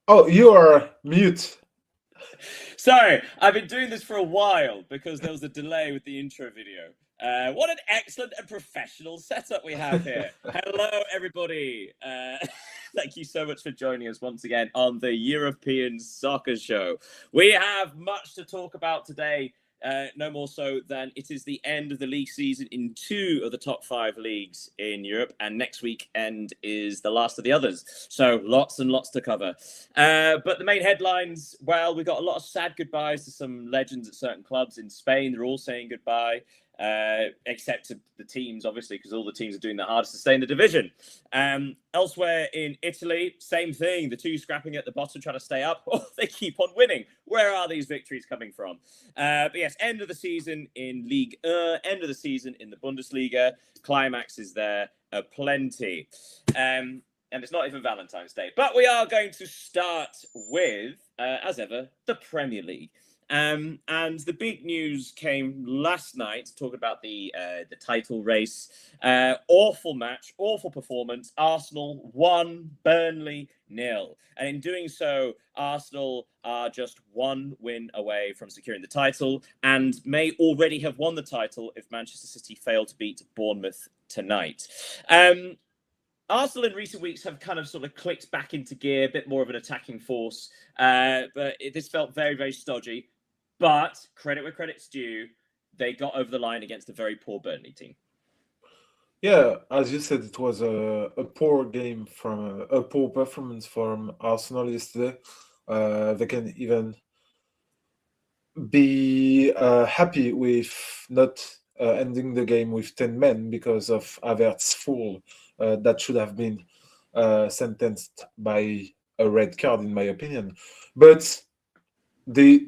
Oh, you are mute. Sorry, I've been doing this for a while because there was a delay with the intro video. What an excellent and professional setup we have here. Hello, everybody. Thank you so much for joining us once again on the European Soccer Show. We have much to talk about today. No more so than it is the end of the league season in 2 of the top 5 leagues in Europe, and next weekend is the last of the others. So lots and lots to cover. But the main headlines, well, we've got a lot of sad goodbyes to some legends at certain clubs in Spain. They're all saying goodbye, except to the teams, obviously, because all the teams are doing their hardest to stay in the division. Elsewhere in Italy, same thing. The 2 scrapping at the bottom, trying to stay up. Oh, they keep on winning. Where are these victories coming from? But yes, end of the season in Ligue 1, end of the season in the Bundesliga. Climax is there aplenty. And it's not even Valentine's Day. But we are going to start with, as ever, the Premier League. And the big news came last night, talking about the title race. Awful match, awful performance. Arsenal 1, Burnley 0. And in doing so, Arsenal are just 1 win away from securing the title and may already have won the title if Manchester City fail to beat Bournemouth tonight. Arsenal in recent weeks have kind of sort of clicked back into gear, a bit more of an attacking force. But this felt very, very stodgy. But credit where credit's due, they got over the line against a very poor Burnley team. Yeah, as you said, it was a poor game from a poor performance from Arsenal yesterday. They can even be happy with not ending the game with 10 men because of Havertz's foul that should have been sentenced by a red card, in my opinion. But the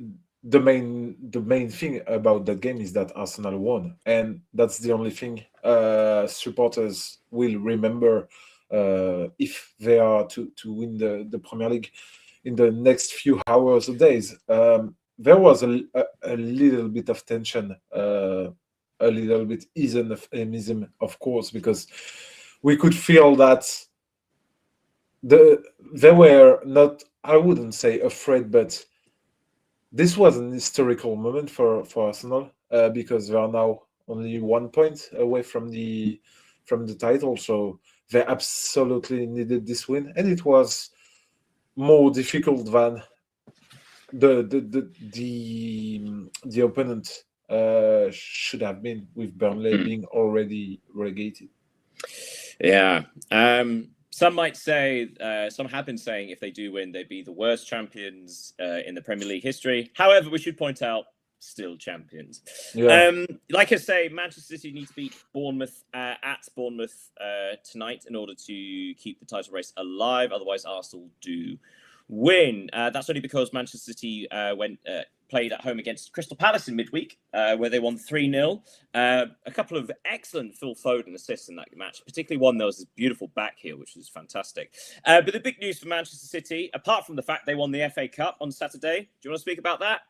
main thing about that game is that Arsenal won, and that's the only thing supporters will remember if they are to win the Premier League in the next few hours or days. There was a little bit of tension, a little bit euphemism, of course, because we could feel that they were not, I wouldn't say afraid, but this was an historical moment for Arsenal because they are now only 1 point away from the title. So they absolutely needed this win, and it was more difficult than the opponent should have been, with Burnley being already relegated. Yeah. Some might say, some have been saying if they do win, they'd be the worst champions in the Premier League history. However, we should point out, still champions. Yeah. Like I say, Manchester City need to beat Bournemouth at Bournemouth tonight in order to keep the title race alive. Otherwise, Arsenal do win. That's only because Manchester City played at home against Crystal Palace in midweek, where they won 3-0. A couple of excellent Phil Foden assists in that match, particularly one that was this beautiful back heel, which was fantastic. But the big news for Manchester City, apart from the fact they won the FA Cup on Saturday, do you want to speak about that?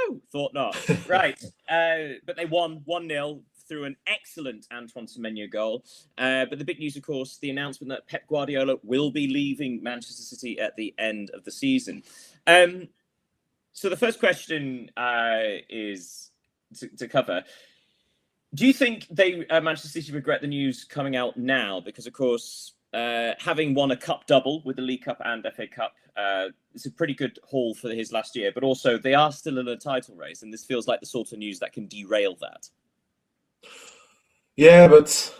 No, thought not. Right. But they won 1-0 through an excellent Antoine Semenyo goal. But the big news, of course, the announcement that Pep Guardiola will be leaving Manchester City at the end of the season. So the first question is to cover. Do you think Manchester City regret the news coming out now? Because, of course, having won a cup double with the League Cup and FA Cup, it's a pretty good haul for his last year. But also, they are still in a title race, and this feels like the sort of news that can derail that. Yeah, but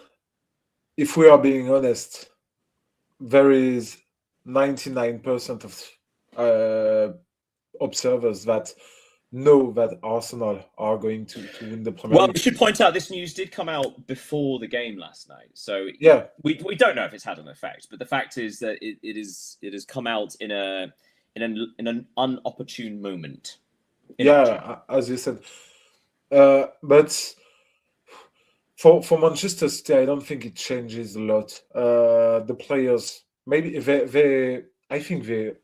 if we are being honest, there is 99% of observers that know that Arsenal are going to win the Premier League. Well, we should point out this news did come out before the game last night, so yeah, we don't know if it's had an effect. But the fact is that it has come out in an unopportune moment. Yeah, as you said, but for Manchester City, I don't think it changes a lot. The players, maybe I think they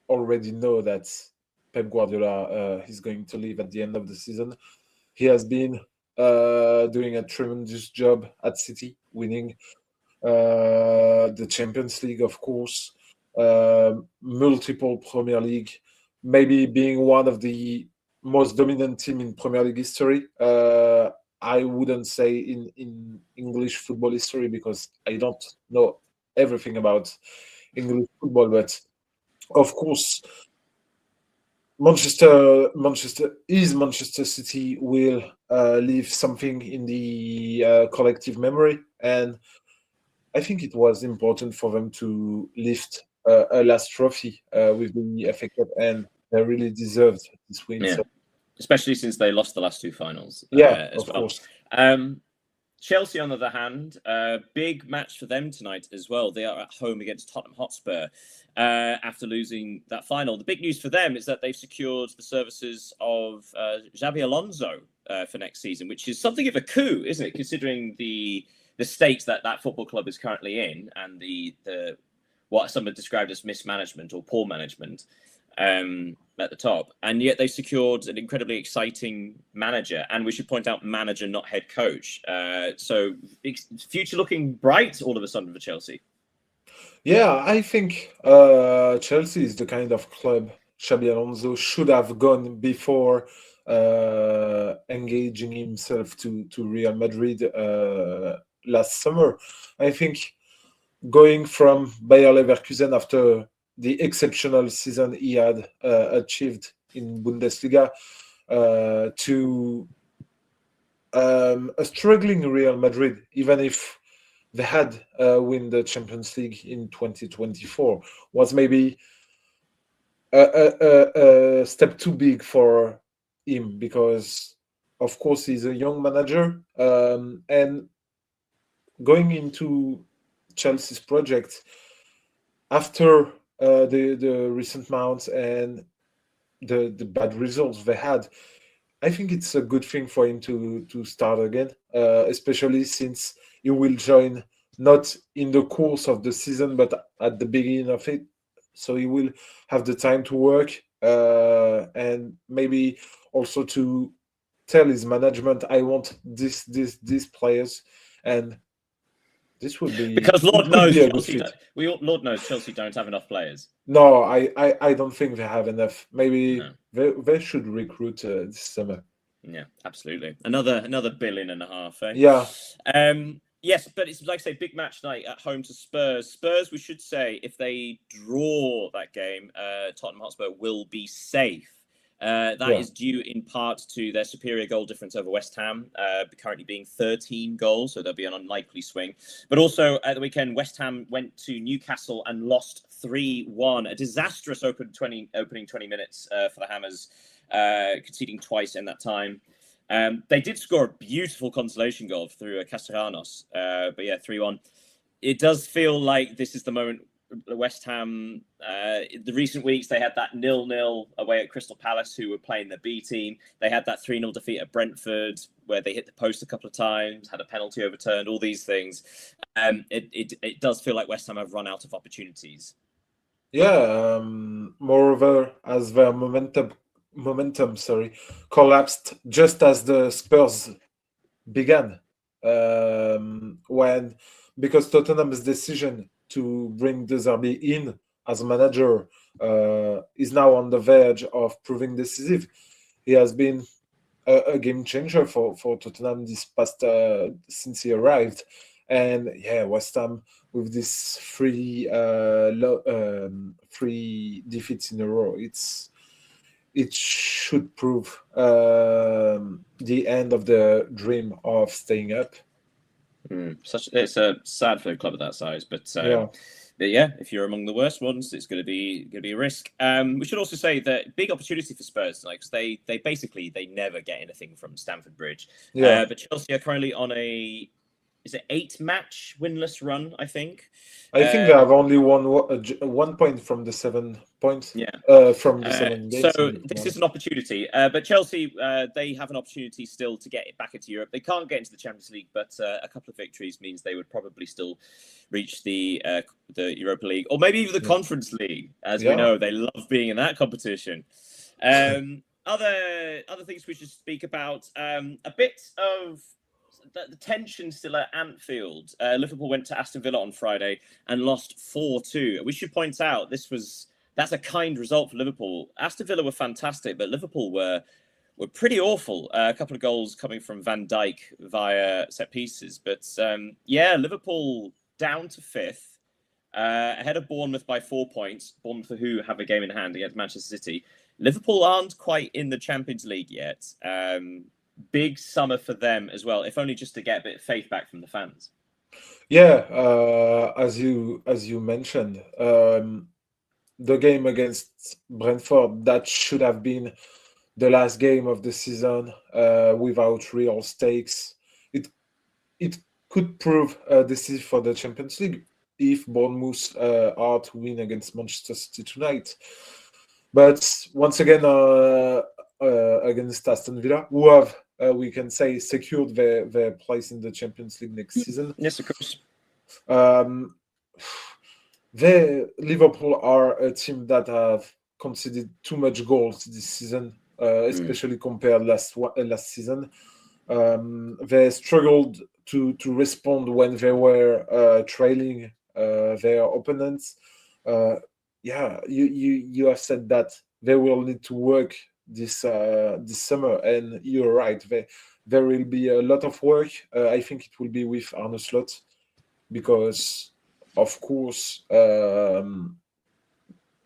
already know that Pep Guardiola is going to leave at the end of the season. He has been doing a tremendous job at City, winning the Champions League, of course, multiple Premier League, maybe being one of the most dominant team in Premier League history. I wouldn't say in English football history because I don't know everything about English football, but of course, Manchester City will leave something in the collective memory, and I think it was important for them to lift a last trophy with the FA Cup, and they really deserved this win. Yeah, So, especially since they lost the last two finals. yeah, As of well. course. Chelsea, on the other hand, big match for them tonight as well. They are at home against Tottenham Hotspur after losing that final. The big news for them is that they've secured the services of Xabi Alonso for next season, which is something of a coup, isn't it? Considering the state that football club is currently in and the what some have described as mismanagement or poor management at the top, and yet they secured an incredibly exciting manager, and we should point out manager, not head coach. So future looking bright all of a sudden for Chelsea. Yeah, I think Chelsea is the kind of club Xabi Alonso should have gone before engaging himself to Real Madrid last summer. I think going from Bayer Leverkusen after the exceptional season he had achieved in Bundesliga to a struggling Real Madrid, even if they had win the Champions League in 2024, was maybe a step too big for him because, of course, he's a young manager, and going into Chelsea's project after the recent mounts and the bad results they had, I think it's a good thing for him to start again, especially since he will join not in the course of the season but at the beginning of it, so he will have the time to work and maybe also to tell his management, I want these players, and this would be because Lord it could knows be a good Chelsea. fit. Lord knows Chelsea don't have enough players. No, I don't think they have enough. Maybe No. they should recruit this summer. Yeah, absolutely. Another $1.5 billion, eh? Yeah. Yes, but it's like I say, big match night at home to Spurs. Spurs, we should say, if they draw that game, Tottenham Hotspur will be safe. That is due in part to their superior goal difference over West Ham, currently being 13 goals, so there'll be an unlikely swing. But also at the weekend, West Ham went to Newcastle and lost 3-1. A disastrous opening 20 minutes for the Hammers, conceding twice in that time. They did score a beautiful consolation goal through Castellanos, but yeah, 3-1. It does feel like this is the moment. West Ham, the recent weeks, they had that 0-0 away at Crystal Palace, who were playing the B team. They had that 3-0 defeat at Brentford, where they hit the post a couple of times, had a penalty overturned, all these things. It does feel like West Ham have run out of opportunities. Yeah, moreover, as their momentum collapsed just as the Spurs began, when because Tottenham's decision to bring De Zerbi in as manager is now on the verge of proving decisive. He has been a game changer for Tottenham this past since he arrived, and yeah, West Ham with this three defeats in a row, it should prove the end of the dream of staying up. It's a sad for a club of that size, but yeah, if you're among the worst ones, it's going to be a risk. We should also say that big opportunity for Spurs tonight, because they basically never get anything from Stamford Bridge. Yeah. But Chelsea are currently on a 8-match winless run, I think. I think they have only one point from the 7 points. Yeah. From the 7 games. So this is an opportunity, but Chelsea they have an opportunity still to get back into Europe. They can't get into the Champions League, but a couple of victories means they would probably still reach the Europa League, or maybe even the Conference League. As we know, they love being in that competition. Other things we should speak about. A bit of the tension still at Anfield. Liverpool went to Aston Villa on Friday and lost 4-2. We should point out that's a kind result for Liverpool. Aston Villa were fantastic, but Liverpool were pretty awful. A couple of goals coming from Van Dijk via set pieces. But Liverpool down to fifth, ahead of Bournemouth by 4 points. Bournemouth, who have a game in hand against Manchester City. Liverpool aren't quite in the Champions League yet. Big summer for them as well, if only just to get a bit of faith back from the fans. Yeah, as you mentioned, the game against Brentford, that should have been the last game of the season without real stakes. It could prove decisive for the Champions League if Bournemouth are to win against Manchester City tonight. But once again, against Aston Villa, who have, we can say, secured their place in the Champions League next season. Yes, of course. Liverpool are a team that have conceded too much goals this season, especially compared last season. They struggled to respond when they were trailing their opponents. You have said that they will need to work this summer, and you're right. There will be a lot of work. I think it will be with Arne Slot, because, of course,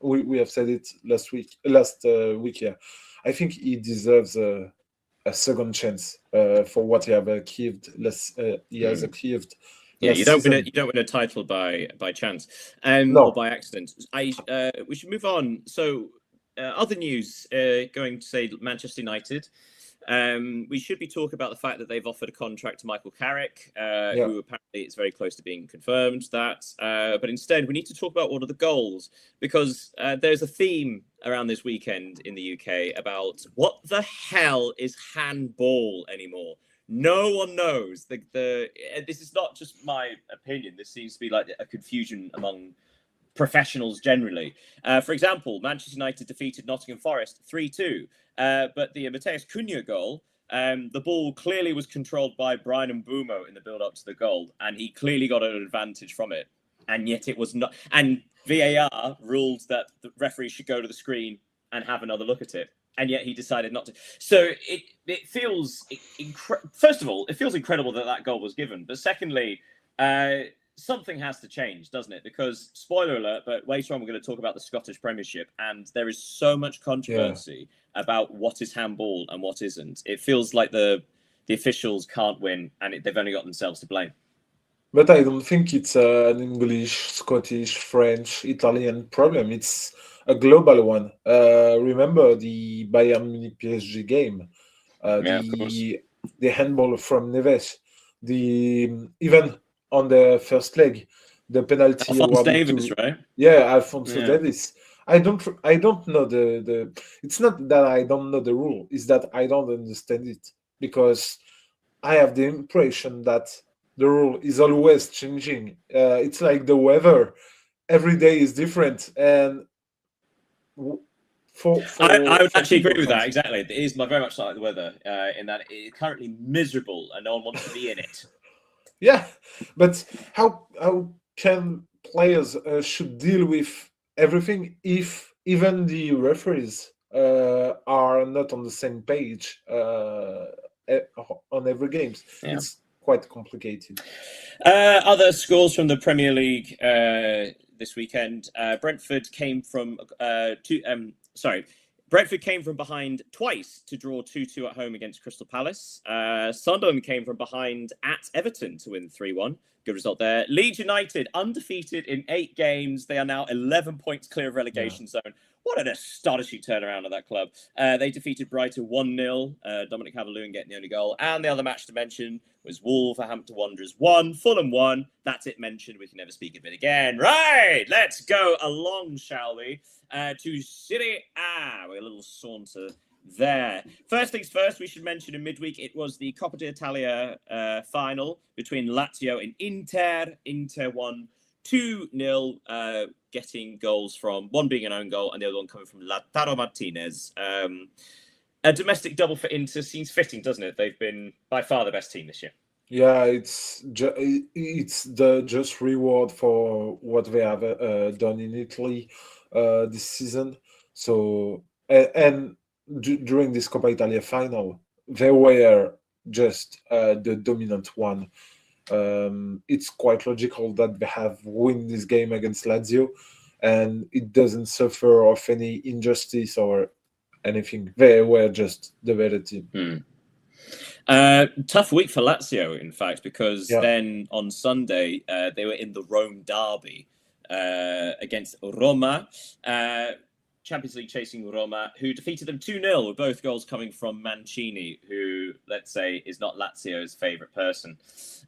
we have said it last week. Yeah, I think he deserves a second chance for what he have achieved. He has achieved. Yeah, you don't win a title by chance, or by accident. We should move on. So, other news, going to say Manchester United. We should be talking about the fact that they've offered a contract to Michael Carrick, who apparently it's very close to being confirmed. But instead, we need to talk about what are the goals, because there's a theme around this weekend in the UK about what the hell is handball anymore. No one knows. This is not just my opinion. This seems to be like a confusion among professionals generally. For example, Manchester United defeated Nottingham Forest 3-2, but the Mateus Cunha goal, the ball clearly was controlled by Brian Mbeumo in the build-up to the goal, and he clearly got an advantage from it, and yet it was not. And VAR ruled that the referee should go to the screen and have another look at it, and yet he decided not to. So it feels first of all, it feels incredible that goal was given, but secondly, something has to change, doesn't it? Because, spoiler alert, but later on we're going to talk about the Scottish Premiership, and there is so much controversy about what is handball and what isn't. It feels like the officials can't win, and they've only got themselves to blame. But I don't think it's an English, Scottish, French, Italian problem. It's a global one. Remember the Bayern Munich PSG game, the handball from Neves, even on the first leg, the penalty Alphonso Davies, right? Yeah, Alphonso Davies. I don't know the. It's not that I don't know the rule; it's that I don't understand it, because I have the impression that the rule is always changing. It's like the weather; every day is different, and I would actually agree with that. Exactly, it is very much like the weather, in that it is currently miserable and no one wants to be in it. Yeah, but how can players should deal with everything if even the referees are not on the same page on every game? Yeah. It's quite complicated. Other scores from the Premier League this weekend. Brentford came from Brentford came from behind twice to draw 2-2 at home against Crystal Palace. Sunderland came from behind at Everton to win 3-1. Good result there. Leeds United, undefeated in 8 games. They are now 11 points clear of relegation zone. What an astonishing turnaround of that club. They defeated Brighton 1-0. Dominic Calvert-Lewin getting the only goal. And the other match to mention was Wolverhampton Wanderers 1, Fulham 1. That's it mentioned. We can never speak of it again. Right, let's go along, shall we? To Serie A. We're a little saunter there. First things first, we should mention in midweek, it was the Coppa d'Italia final between Lazio and Inter. Inter won 2-0, getting goals from one being an own goal and the other one coming from Lautaro Martinez. A domestic double for Inter seems fitting, doesn't it? They've been by far the best team this year. Yeah, it's the just reward for what they have done in Italy this season. So and during this Coppa Italia final, they were just the dominant one. It's quite logical that they have won this game against Lazio, and it doesn't suffer of any injustice or anything. They were just the better team. Tough week for Lazio, in fact, because Yeah. then on Sunday they were in the Rome derby against Roma. Champions League chasing Roma, who defeated them 2-0, with both goals coming from Mancini, who, let's say, is not Lazio's favourite person.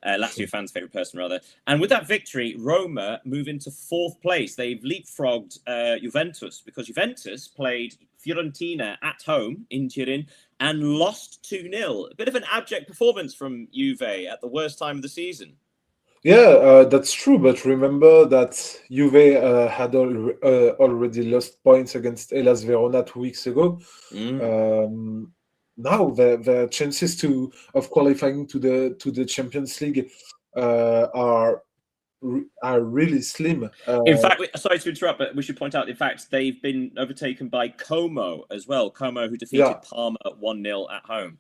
Lazio fans' favourite person, rather. And with that victory, Roma move into 4th place. They've leapfrogged Juventus, because Juventus played Fiorentina at home in Turin and lost 2-0. A bit of an abject performance from Juve at the worst time of the season. Yeah, that's true. But remember that Juve had already lost points against Hellas Verona 2 weeks ago. Now their chances of qualifying to the Champions League are really slim. In fact, sorry to interrupt, but we should point out, in fact, they've been overtaken by Como as well. Como, who defeated Parma 1-0 at home.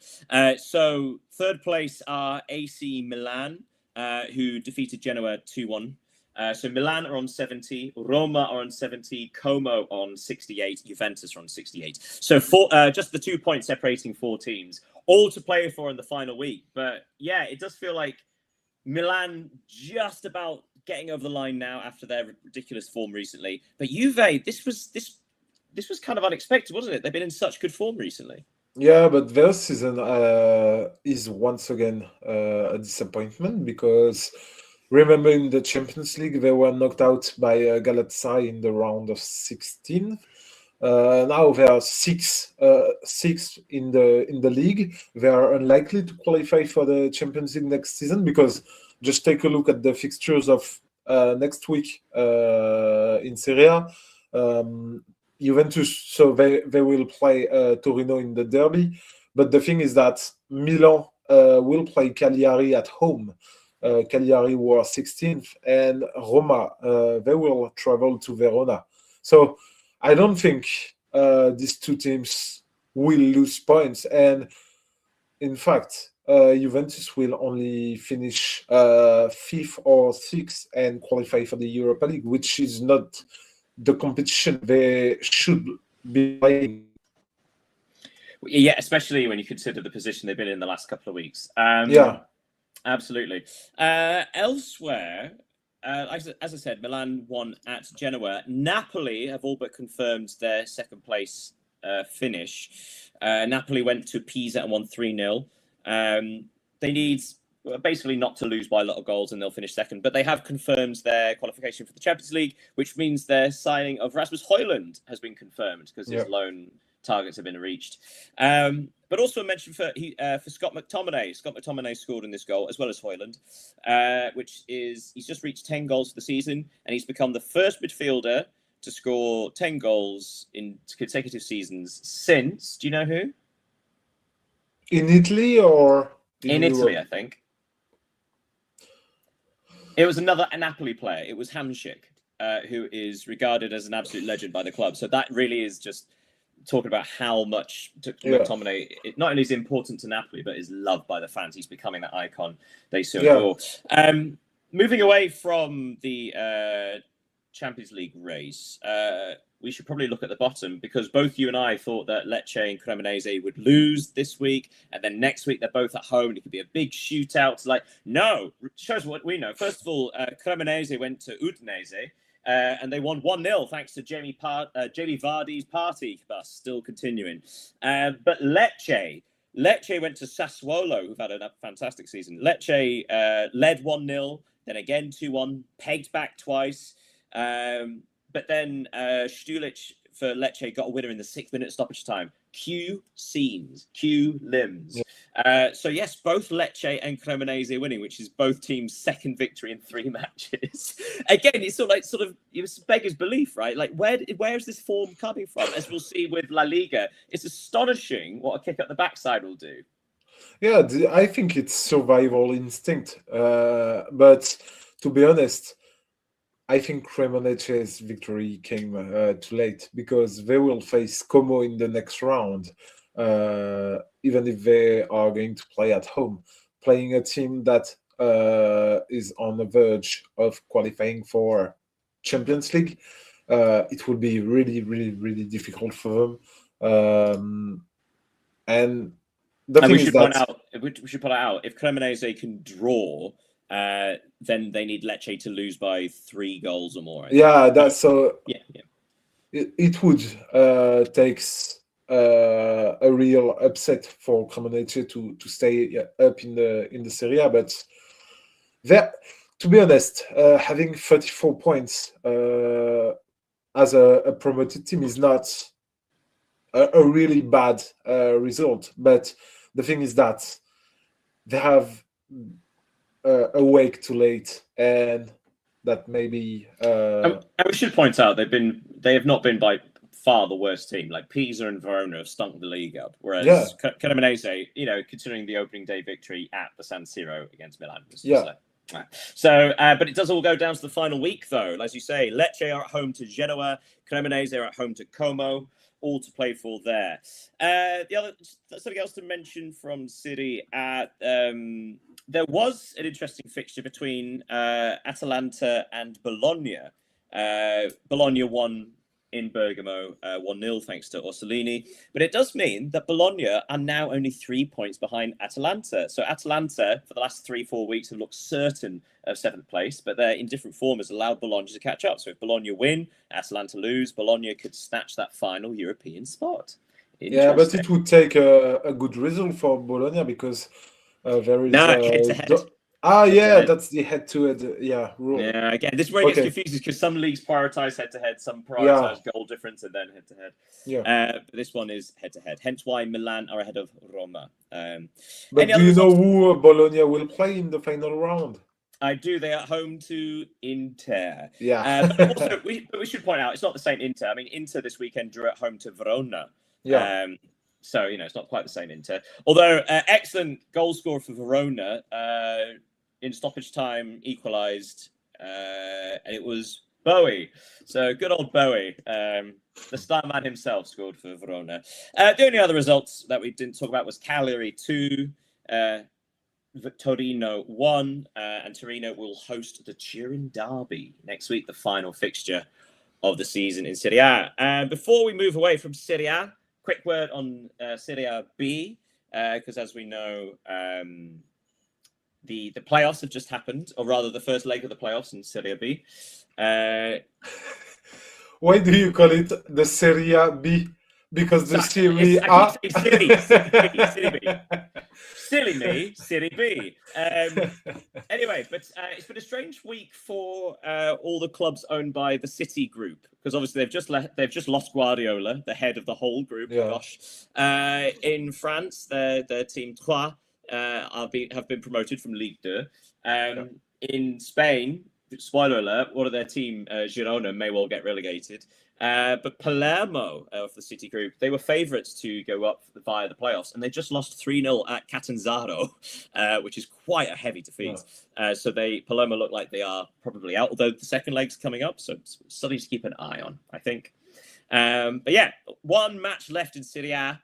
So 3rd place are AC Milan, who defeated Genoa 2-1. So Milan are on 70, Roma are on 70, Como on 68, Juventus are on 68. So just the 2 points separating 4 teams, all to play for in the final week. But yeah, it does feel like Milan just about getting over the line now after their ridiculous form recently. But Juve, this was kind of unexpected, wasn't it? They've been in such good form recently. Yeah, but their season is once again a disappointment, because remember in the Champions League they were knocked out by Galatasaray in the round of 16. Now they are sixth in the league. They are unlikely to qualify for the Champions League next season, because just take a look at the fixtures of next week in Serie A. Juventus, so they will play Torino in the derby. But the thing is that Milan will play Cagliari at home. Cagliari were 16th, and Roma, they will travel to Verona. So I don't think these two teams will lose points. And in fact, Juventus will only finish 5th or 6th and qualify for the Europa League, which is not the competition they should be playing. Yeah, especially when you consider the position they've been in the last couple of weeks. Yeah. Absolutely. Elsewhere, as I said, Milan won at Genoa. Napoli have all but confirmed their 2nd place finish. Napoli went to Pisa and won 3-0. They need basically not to lose by a lot of goals and they'll finish 2nd. But they have confirmed their qualification for the Champions League, which means their signing of Rasmus Højlund has been confirmed, because his loan targets have been reached. But also a mention for Scott McTominay. Scott McTominay scored in this goal, as well as Højlund, which is, he's just reached 10 goals for the season, and he's become the first midfielder to score 10 goals in consecutive seasons since, do you know who? In Italy or in Italy, I think. It was another Napoli player. It was Hamšík, who is regarded as an absolute legend by the club. So that really is just talking about how much McTominay not only is important to Napoli, but is loved by the fans. He's becoming that icon they so adore. Moving away from the Champions League race, we should probably look at the bottom, because both you and I thought that Lecce and Cremonese would lose this week, and then next week they're both at home and it could be a big shootout. It's like, no, shows what we know. First of all, Cremonese went to Udinese and they won 1-0 thanks to Jamie Vardy's party bus still continuing. But Lecce went to Sassuolo, who've had a fantastic season. Lecce led 1-0, then again 2-1, pegged back twice. But then Stulic for Lecce got a winner in the 6th minute stoppage time. Q scenes, Q limbs. So yes, both Lecce and Cremonese are winning, which is both teams' second victory in 3 matches. Again, it's sort of it beggars belief, right? Like where is this form coming from? As we'll see with La Liga, it's astonishing what a kick up the backside will do. Yeah, I think it's survival instinct. But to be honest, I think Cremonese's victory came too late because they will face Como in the next round, even if they are going to play at home. Playing a team that is on the verge of qualifying for Champions League, it will be really, really, really difficult for them. And the thing we is should that point out if Cremonese can draw, then they need Lecce to lose by 3 goals or more. that's so. Yeah. It would takes a real upset for Cremonese to stay up in the Serie A, but there, to be honest, having 34 points as a promoted team is not a really bad result. But the thing is that they have awake too late, and that maybe. And we should point out they have not been by far the worst team. Like Pisa and Verona have stunk the league up, whereas Cremonese, considering the opening day victory at the San Siro against Milan, but it does all go down to the final week, though. As you say, Lecce are at home to Genoa, Cremonese are at home to Como, all to play for there. Something else to mention from Serie A. There was an interesting fixture between Atalanta and Bologna. Bologna won in Bergamo 1-0 thanks to Orsolini. But it does mean that Bologna are now only 3 points behind Atalanta. So Atalanta, for the last 3-4 weeks, have looked certain of 7th place, but they're in different form has allowed Bologna to catch up. So if Bologna win, Atalanta lose, Bologna could snatch that final European spot. Yeah, but it would take a good result for Bologna because there is head-to-head. That's the head-to-head rule. Yeah, again, this is where it gets confusing because some leagues prioritize head-to-head, some prioritize goal difference, and then head-to-head. But this one is head-to-head. Hence why Milan are ahead of Roma. But do you know who Bologna will play in the final round? I do. They are home to Inter. Yeah. But also, we should point out it's not the same Inter. I mean, Inter this weekend drew at home to Verona. Yeah. So, it's not quite the same Inter. Although, excellent goal scorer for Verona in stoppage time, equalised. And it was Bowie. So, good old Bowie. The star man himself scored for Verona. The only other results that we didn't talk about was Cagliari 2, Torino 1, and Torino will host the Turin Derby next week, the final fixture of the season in Serie A. And before we move away from Serie A, quick word on Serie B, because as we know, the playoffs have just happened, or rather the first leg of the playoffs in Serie B. Why do you call it the Serie B? Because the Serie A... I keep saying Serie B. Silly me, Serie B. Anyway, but it's been a strange week for all the clubs owned by the City Group, because obviously they've just lost Guardiola, the head of the whole group. Yeah. Gosh, in France, their team Trois have been promoted from Ligue 2. In Spain, spoiler alert, one of their team, Girona, may well get relegated. But Palermo of the City Group, they were favourites to go up via the playoffs, and they just lost 3-0 at Catanzaro, which is quite a heavy defeat. So Palermo look like they are probably out, although the second leg's coming up, so it's something to keep an eye on, I think. But yeah, one match left in Serie A.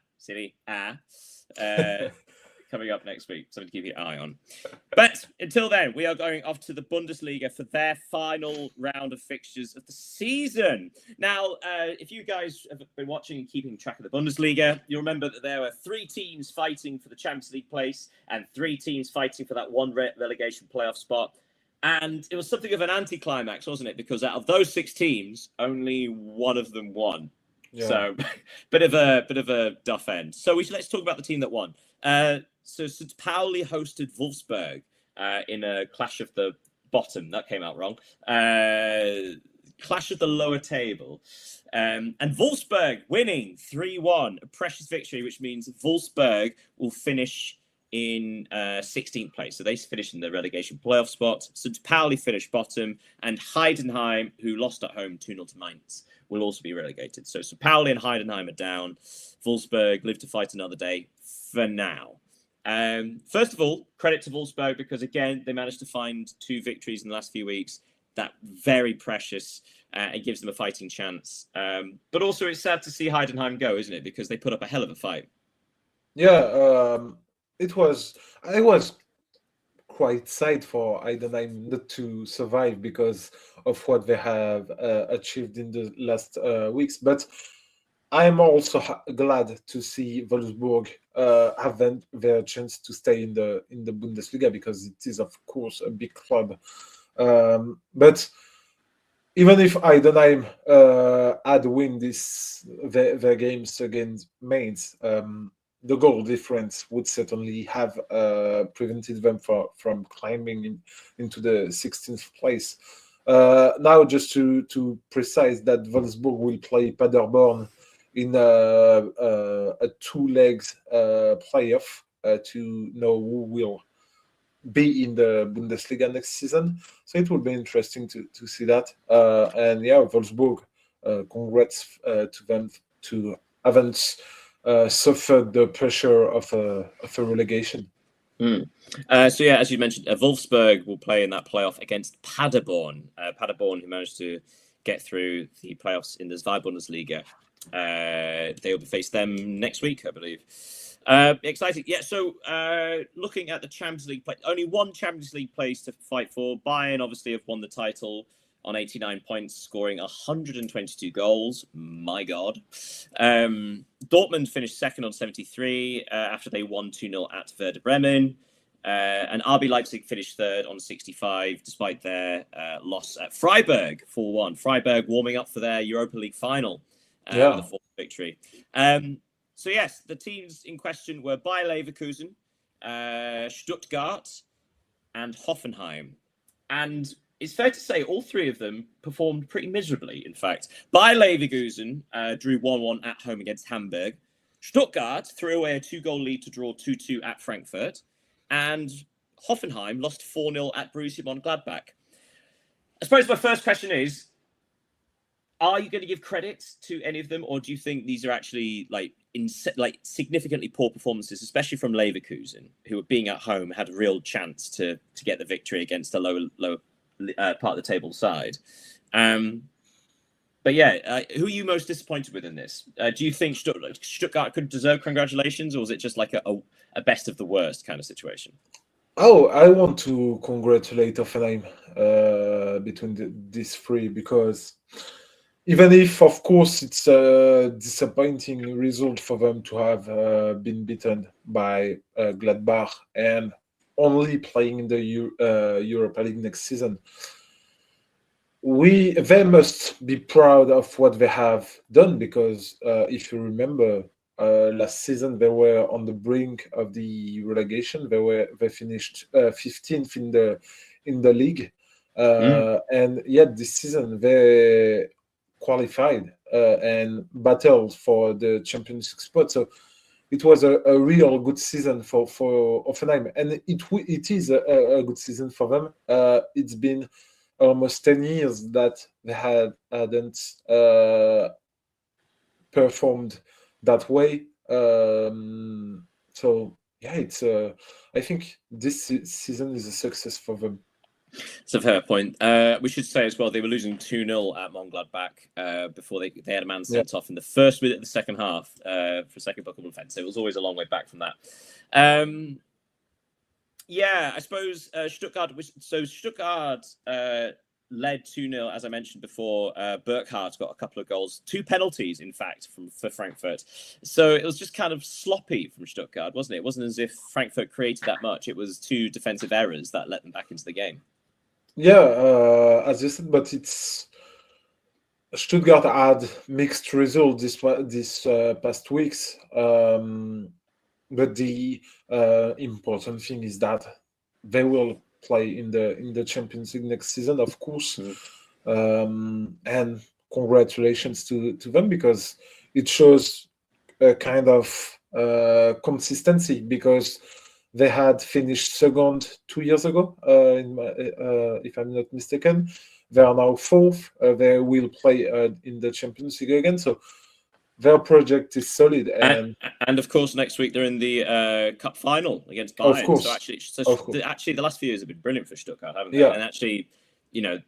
Coming up next week, something to keep your eye on. But until then, we are going off to the Bundesliga for their final round of fixtures of the season. Now, if you guys have been watching and keeping track of the Bundesliga, you'll remember that there were 3 teams fighting for the Champions League place and 3 teams fighting for that one relegation playoff spot. And it was something of an anticlimax, wasn't it? Because out of those 6 teams, only one of them won. Yeah. So, bit of a duff end. So let's talk about the team that won. So St. Pauli hosted Wolfsburg in a clash of the bottom. That came out wrong. clash of the lower table. And Wolfsburg winning 3-1, a precious victory, which means Wolfsburg will finish in 16th place. So they finish in the relegation playoff spot. St. Pauli finished bottom, and Heidenheim, who lost at home 2-0 to Mainz, will also be relegated. So St. Pauli and Heidenheim are down. Wolfsburg live to fight another day for now. First of all, credit to Wolfsburg because, again, they managed to find 2 victories in the last few weeks. That very precious. It gives them a fighting chance. But also it's sad to see Heidenheim go, isn't it? Because they put up a hell of a fight. Yeah, I was quite sad for Heidenheim not to survive because of what they have achieved in the last weeks. But I'm also glad to see Wolfsburg have their chance to stay in the Bundesliga because it is, of course, a big club. But even if Heidenheim had win their games against Mainz, the goal difference would certainly have prevented them from climbing into the 16th place. Now, just to precise that Wolfsburg will play Paderborn in a 2 legs playoff to know who will be in the Bundesliga next season. So it will be interesting to see that. And yeah, Wolfsburg, congrats to them to haven't suffered the pressure of a relegation. So yeah, as you mentioned, Wolfsburg will play in that playoff against Paderborn. Paderborn, who managed to get through the playoffs in the Zwei Bundesliga. They will face them next week, I believe. Exciting. Yeah, so looking at the Champions League play, only 1 Champions League place to fight for. Bayern obviously have won the title on 89 points, scoring 122 goals. My God. Dortmund finished second on 73 after they won 2-0 at Werder Bremen. And RB Leipzig finished third on 65, despite their loss at Freiburg 4-1. Freiburg warming up for their Europa League final with a 4 victory. So yes, the teams in question were Bayer Leverkusen, Stuttgart, and Hoffenheim. And it's fair to say all 3 of them performed pretty miserably, in fact. Bayer Leverkusen drew 1-1 at home against Hamburg. Stuttgart threw away a 2-goal lead to draw 2-2 at Frankfurt. And Hoffenheim lost 4-0 at Borussia Mönchengladbach. I suppose my first question is, are you going to give credit to any of them, or do you think these are actually significantly poor performances, especially from Leverkusen, who, being at home, had a real chance to get the victory against a lower part of the table side? But yeah, who are you most disappointed with in this? Do you think Stuttgart could deserve congratulations, or was it just like a best of the worst kind of situation? Oh, I want to congratulate Hoffenheim between these 3 because even if, of course, it's a disappointing result for them to have been beaten by Gladbach and only playing in the Europa League next season, they must be proud of what they have done because if you remember, last season they were on the brink of the relegation. They finished 15th in the league, and yet this season they qualified and battled for the Champions League spot. So it was a real good season for Hoffenheim, and it is a good season for them. It's been almost 10 years that they hadn't performed that way. So yeah, it's I think this season is a success for them. It's a fair point. We should say as well, they were losing 2-0 at Mönchengladbach before they had a man sent off in the first minute of the second half for a second bookable offence. So it was always a long way back from that. Yeah, I suppose Stuttgart led 2-0, as I mentioned before. Burkhardt got a couple of goals, 2 penalties, in fact, for Frankfurt. So it was just kind of sloppy from Stuttgart, wasn't it? It wasn't as if Frankfurt created that much. It was 2 defensive errors that let them back into the game. Yeah, as you said, but it's Stuttgart had mixed results this past weeks. But the important thing is that they will play in the Champions League next season, of course. And congratulations to them, because it shows a kind of consistency, because they had finished second 2 years ago, if I'm not mistaken. They are now fourth. They will play in the Champions League again. So their project is solid, and of course next week they're in the cup final against of Bayern. course, Actually, the last few years have been brilliant for Stuttgart, haven't they? Yeah. And actually,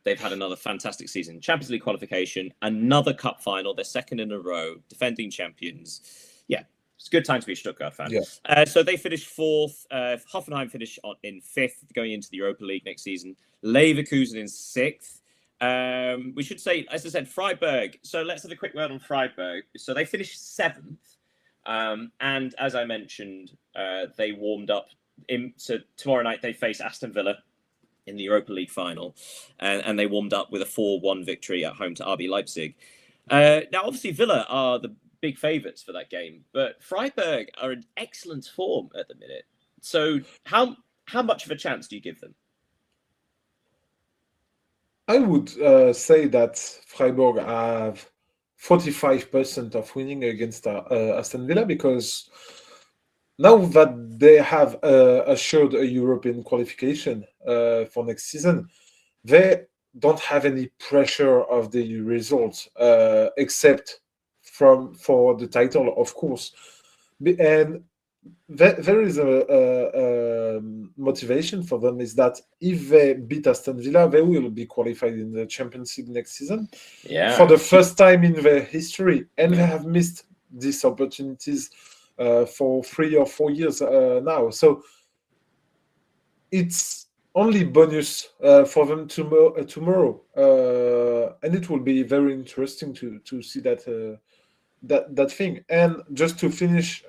they've had another fantastic season. Champions League qualification, another cup final. They're second in a row, defending champions. Yeah, it's a good time to be a Stuttgart fan. Yeah. So they finished fourth. Hoffenheim finished in fifth, going into the Europa League next season. Leverkusen in sixth. We should say, as I said, Freiburg. So let's have a quick word on Freiburg. So they finished seventh. And as I mentioned, they warmed up. So tomorrow night they face Aston Villa in the Europa League final. And they warmed up with a 4-1 victory at home to RB Leipzig. Now, obviously, Villa are the big favourites for that game. But Freiburg are in excellent form at the minute. So how much of a chance do you give them? I would say that Freiburg have 45% of winning against Aston Villa, because now that they have assured a European qualification for next season, they don't have any pressure of the results, except for the title, of course. And there is a motivation for them, is that if they beat Aston Villa, they will be qualified in the Champions League next season, for the first time in their history, and they have missed these opportunities for 3 or 4 years now. So it's only bonus for them tomorrow, and it will be very interesting to see that thing. And just to finish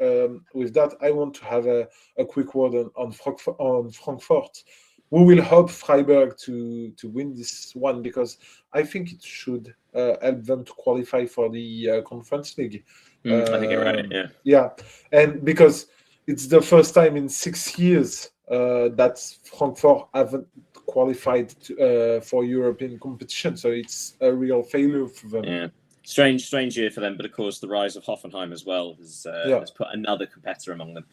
with that, I want to have a quick word on Frankfurt. We will hope Freiburg to win this one, because I think it should help them to qualify for the Conference League. I think you're right, yeah. Yeah, and because it's the first time in 6 years that Frankfurt haven't qualified for European competition, so it's a real failure for them. Yeah. Strange year for them, but of course the rise of Hoffenheim as well has put another competitor among them.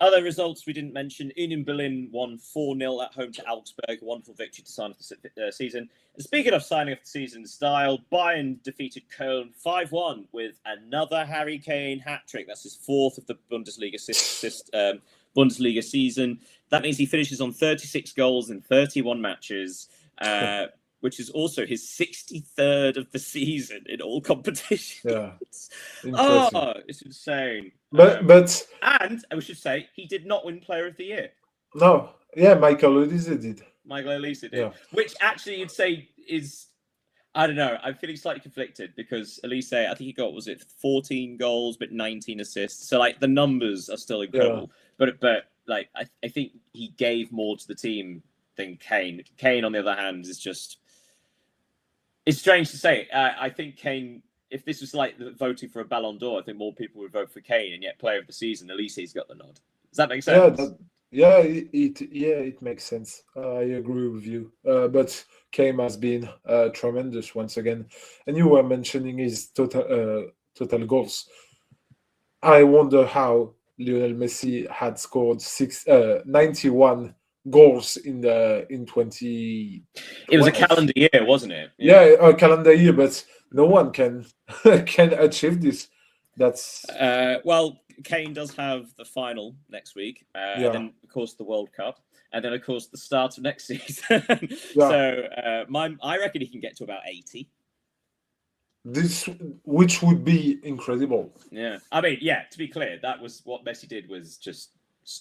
Other results we didn't mention: Union Berlin won 4-0 at home to Augsburg, a wonderful victory to sign off the season. And speaking of signing off the season style, Bayern defeated Köln 5-1 with another Harry Kane hat-trick. That's his fourth of the Bundesliga season. That means he finishes on 36 goals in 31 matches. Which is also his 63rd of the season in all competitions. Yeah, it's insane. But and we should say he did not win Player of the Year. No, yeah, Michael Olise did. Yeah. Which actually you'd say is, I don't know. I'm feeling slightly conflicted, because Olise, I think he got 14 goals but 19 assists. So the numbers are still incredible. Yeah. But I think he gave more to the team than Kane. Kane, on the other hand, is just. It's strange to say. I think Kane, if this was like voting for a Ballon d'Or, I think more people would vote for Kane, and yet Player of the Season, Olise's got the nod. Does that make sense? It makes sense. I agree with you. But Kane has been tremendous once again. And you were mentioning his total goals. I wonder how Lionel Messi had scored 91 goals in 20. It was a calendar year, wasn't it? Yeah, a calendar year, but no one can achieve this. That's well, Kane does have the final next week, and then of course the World Cup, and then of course the start of next season. So I reckon he can get to about 80. Which would be incredible. Yeah, I mean, to be clear, that was what Messi did, was just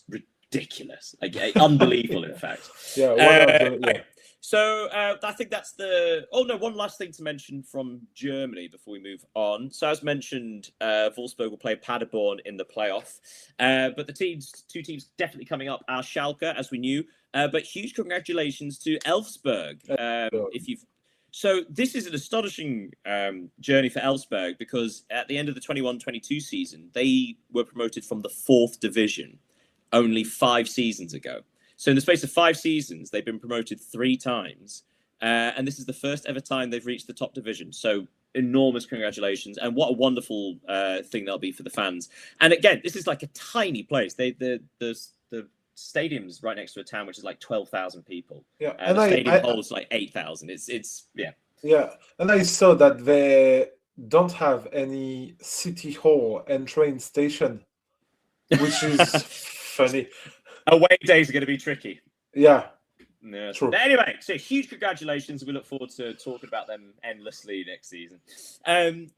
ridiculous, unbelievable, in fact. So I think that's one last thing to mention from Germany before we move on. So as mentioned, Wolfsburg will play Paderborn in the playoff. But the two teams definitely coming up are Schalke, as we knew. But huge congratulations to Elfsberg. So this is an astonishing journey for Elfsberg, because at the end of the 21-22 season, they were promoted from the 4th division only 5 seasons ago. So in the space of 5 seasons, they've been promoted 3 times. And this is the first ever time they've reached the top division. So enormous congratulations, and what a wonderful thing that'll be for the fans. And again, this is like a tiny place. The stadium's right next to a town which is like 12,000 people. Yeah, and the stadium holds like 8,000. It's yeah. Yeah, and I saw that they don't have any city hall and train station, which is funny. Away days are going to be tricky. Yeah. Yeah. True. But anyway, so huge congratulations. We look forward to talking about them endlessly next season.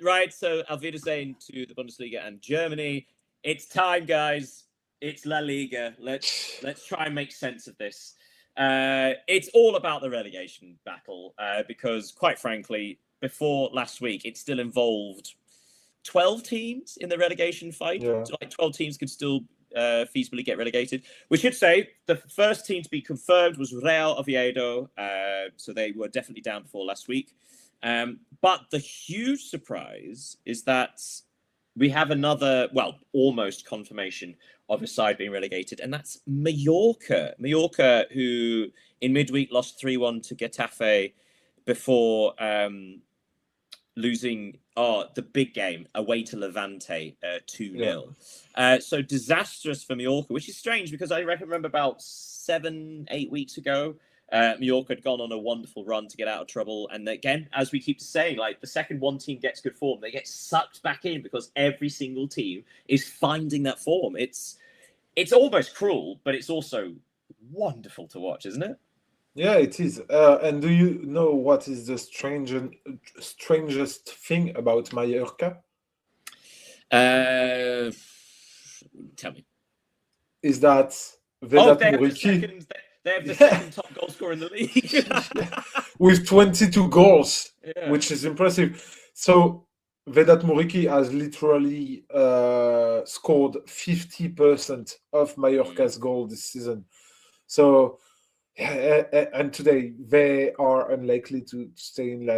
Right, so Auf Wiedersehen to the Bundesliga and Germany. It's time, guys. It's La Liga. Let's try and make sense of this. It's all about the relegation battle because, quite frankly, before last week, it still involved 12 teams in the relegation fight. Yeah. So, like 12 teams could still feasibly get relegated. We should say the first team to be confirmed was Real Oviedo, so they were definitely down before last week. But the huge surprise is that we have another, well, almost confirmation of a side being relegated, and that's Mallorca. Mallorca, who in midweek lost 3-1 to Getafe before losing the big game away to Levante 2-0. So disastrous for Mallorca, which is strange because I remember about 7-8 weeks ago, Mallorca had gone on a wonderful run to get out of trouble. And again, as we keep saying, like the second one team gets good form, they get sucked back in because every single team is finding that form. It's almost cruel, but it's also wonderful to watch, isn't it? Yeah, it is. And do you know what is the strangest thing about Mallorca? Tell me. Is that Vedat they Muriqi, have the second top goal scorer in the league. with 22 goals, Yeah. which is impressive. So Vedat Muriqi has literally scored 50% of Mallorca's goal this season. So, and today they are unlikely to stay in La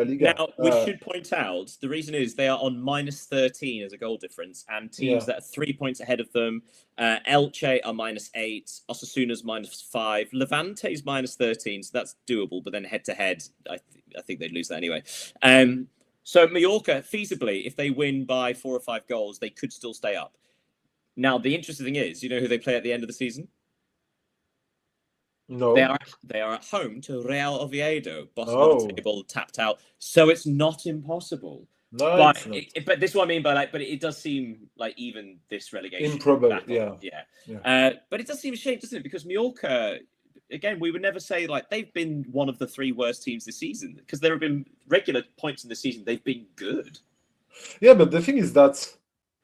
Liga. Now, we should point out, the reason is they are on minus 13 as a goal difference, and teams that are 3 points ahead of them, Elche are minus 8, Osasuna's minus 5, Levante's minus 13, so that's doable, but then head-to-head, I think they'd lose that anyway. So Mallorca, feasibly, if they win by 4 or 5 goals, they could still stay up. Now, the interesting thing is, you know who they play at the end of the season? No. They are at home to Real Oviedo, bottom of the table, tapped out. So it's not impossible. No, but it's not. But this is what I mean by but it does seem like even this relegation improbable. battle, Yeah. But it does seem a shame, doesn't it? Because Mallorca, again, we would never say like they've been one of the 3 worst teams this season because there have been regular points in the season they've been good. Yeah, but the thing is that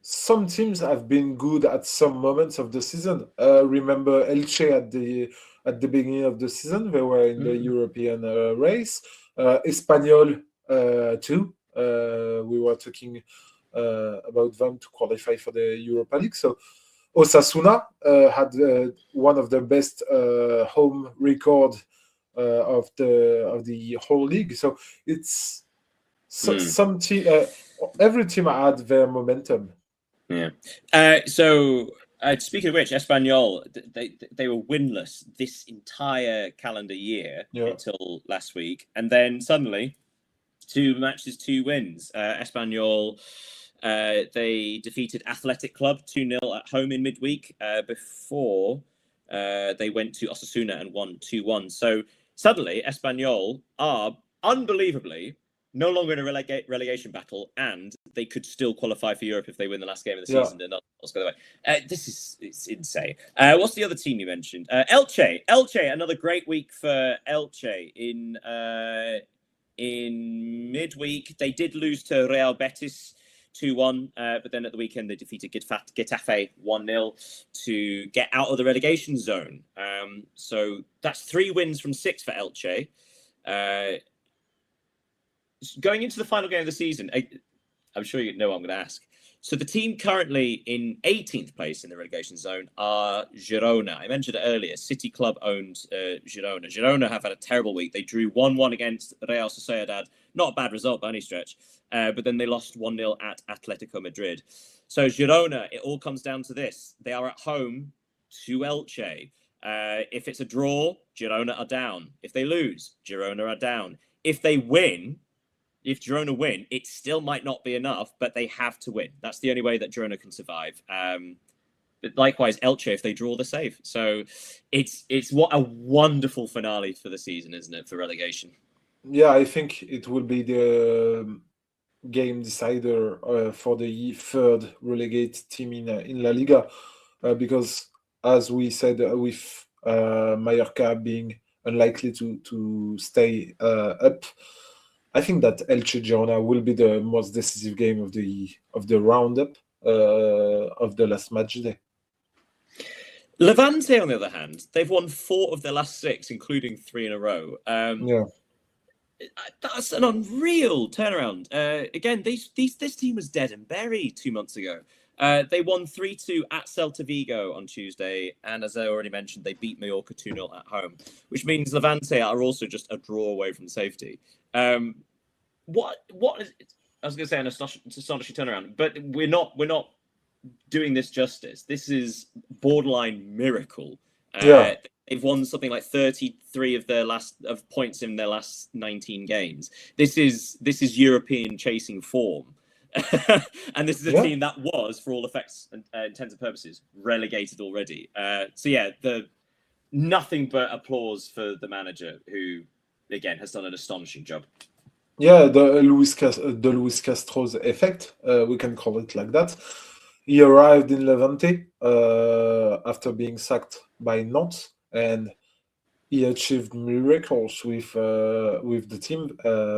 some teams have been good at some moments of the season. Remember Elche at the beginning of the season, they were in the European race. Espanyol too. We were talking about them to qualify for the Europa League. So Osasuna had one of the best home record of the whole league. So it's some team. Every team had their momentum. Yeah. So speaking of which, Espanyol, they were winless this entire calendar year until last week, and then suddenly 2 matches, 2 wins. Espanyol, they defeated Athletic Club 2-0 at home in midweek before they went to Osasuna and won 2-1. So suddenly Espanyol are unbelievably no longer in a relegation battle, and they could still qualify for Europe if they win the last game of the season. They're not go the way. It's insane. What's the other team you mentioned? Elche. Elche, another great week for Elche. In midweek, they did lose to Real Betis 2-1, but then at the weekend they defeated Getafe 1-0 to get out of the relegation zone. So that's 3 wins from 6 for Elche. Going into the final game of the season, I'm sure you know what I'm going to ask. So the team currently in 18th place in the relegation zone are Girona. I mentioned it earlier. City Club owned Girona. Girona have had a terrible week. They drew 1-1 against Real Sociedad. Not a bad result by any stretch. But then they lost 1-0 at Atletico Madrid. So Girona, it all comes down to this. They are at home to Elche. If it's a draw, Girona are down. If they lose, Girona are down. If Girona win, it still might not be enough, but they have to win. That's the only way that Girona can survive. But likewise, Elche, if they draw, they're safe. So it's what a wonderful finale for the season, isn't it, for relegation? Yeah, I think it will be the game decider for the third relegated team in La Liga, because as we said, with Mallorca being unlikely to stay up, I think that Elche Girona will be the most decisive game of the roundup of the last match day. Levante, on the other hand, they've won 4 of their last 6, including 3 in a row. Yeah. That's an unreal turnaround. Again, this team was dead and buried 2 months ago. They won 3-2 at Celta Vigo on Tuesday, and as I already mentioned, they beat Mallorca 2-0 at home, which means Levante are also just a draw away from safety. What is, I was going to say an astonishing turnaround, but we're not doing this justice. This is borderline miracle. Yeah. They've won something like 33 of points in their last 19 games. This is European chasing form. And this is a team that was, for all effects and intents and purposes, relegated already. So yeah, nothing but applause for the manager, who again has done an astonishing job. Yeah, the Luis Castro's effect, we can call it like that. He arrived in Levante after being sacked by Nantes, and he achieved miracles with the team,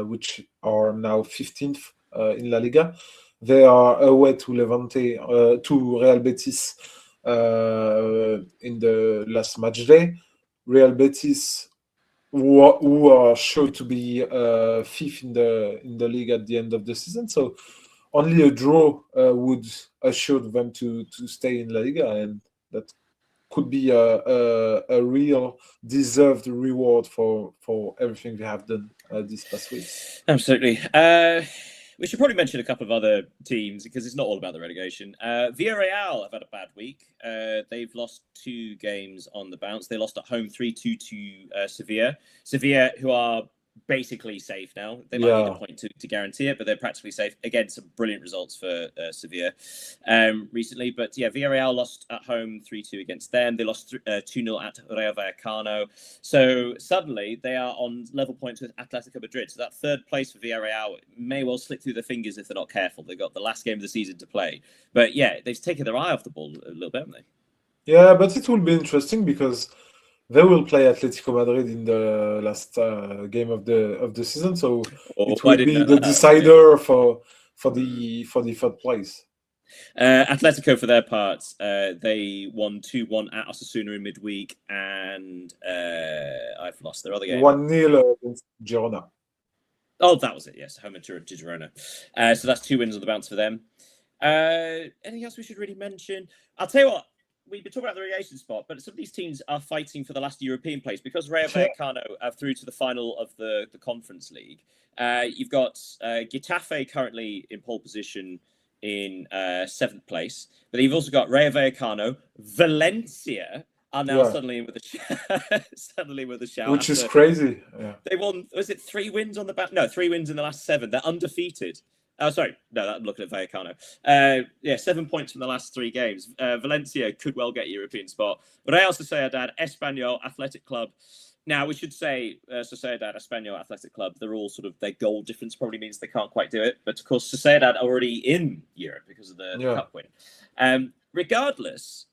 which are now 15th in La Liga. They are away to Levante, to Real Betis in the last match day. Real Betis, who are sure to be fifth in the league at the end of the season. So only a draw would assure them to stay in La Liga, and that could be a real deserved reward for everything they have done this past week. Absolutely. We should probably mention a couple of other teams, because it's not all about the relegation. Villarreal have had a bad week. They've lost 2 games on the bounce. They lost at home 3-2 to Sevilla. Sevilla, who are basically safe now. They might need a point to guarantee it, but they're practically safe. Again, some brilliant results for Sevilla recently. But yeah, Villarreal lost at home 3-2 against them. They lost 2-0 at Rayo Vallecano. So suddenly they are on level points with Atletico Madrid. So that third place for Villarreal may well slip through their fingers if they're not careful. They've got the last game of the season to play. But yeah, they've taken their eye off the ball a little bit, haven't they? Yeah, but it will be interesting because they will play Atletico Madrid in the last game of the season, so it will be the decider for the third place. Atletico, for their part, they won 2-1 at Osasuna in midweek, and I've lost their other game. 1-0 against Girona. Oh, that was it. Yes, home to Girona. So that's 2 wins on the bounce for them. Anything else we should really mention? I'll tell you what. We've been talking about the relegation spot, but some of these teams are fighting for the last European place because Rayo Vallecano are through to the final of the Conference League. You've got Getafe currently in pole position in 7th place, but you've also got Rayo Vallecano. Valencia are now suddenly in with a shout, which is crazy. Yeah. They won. Was it 3 wins on the back? No, 3 wins in the last 7. They're undefeated. Oh, sorry. No, I'm looking at Vallecano. 7 points from the last 3 games. Valencia could well get a European spot. But Real Sociedad, Espanyol, Athletic Club. Now, we should say Sociedad, Espanyol, Athletic Club, they're all sort of, their goal difference probably means they can't quite do it. But, of course, Sociedad are already in Europe because of the cup win. Regardless,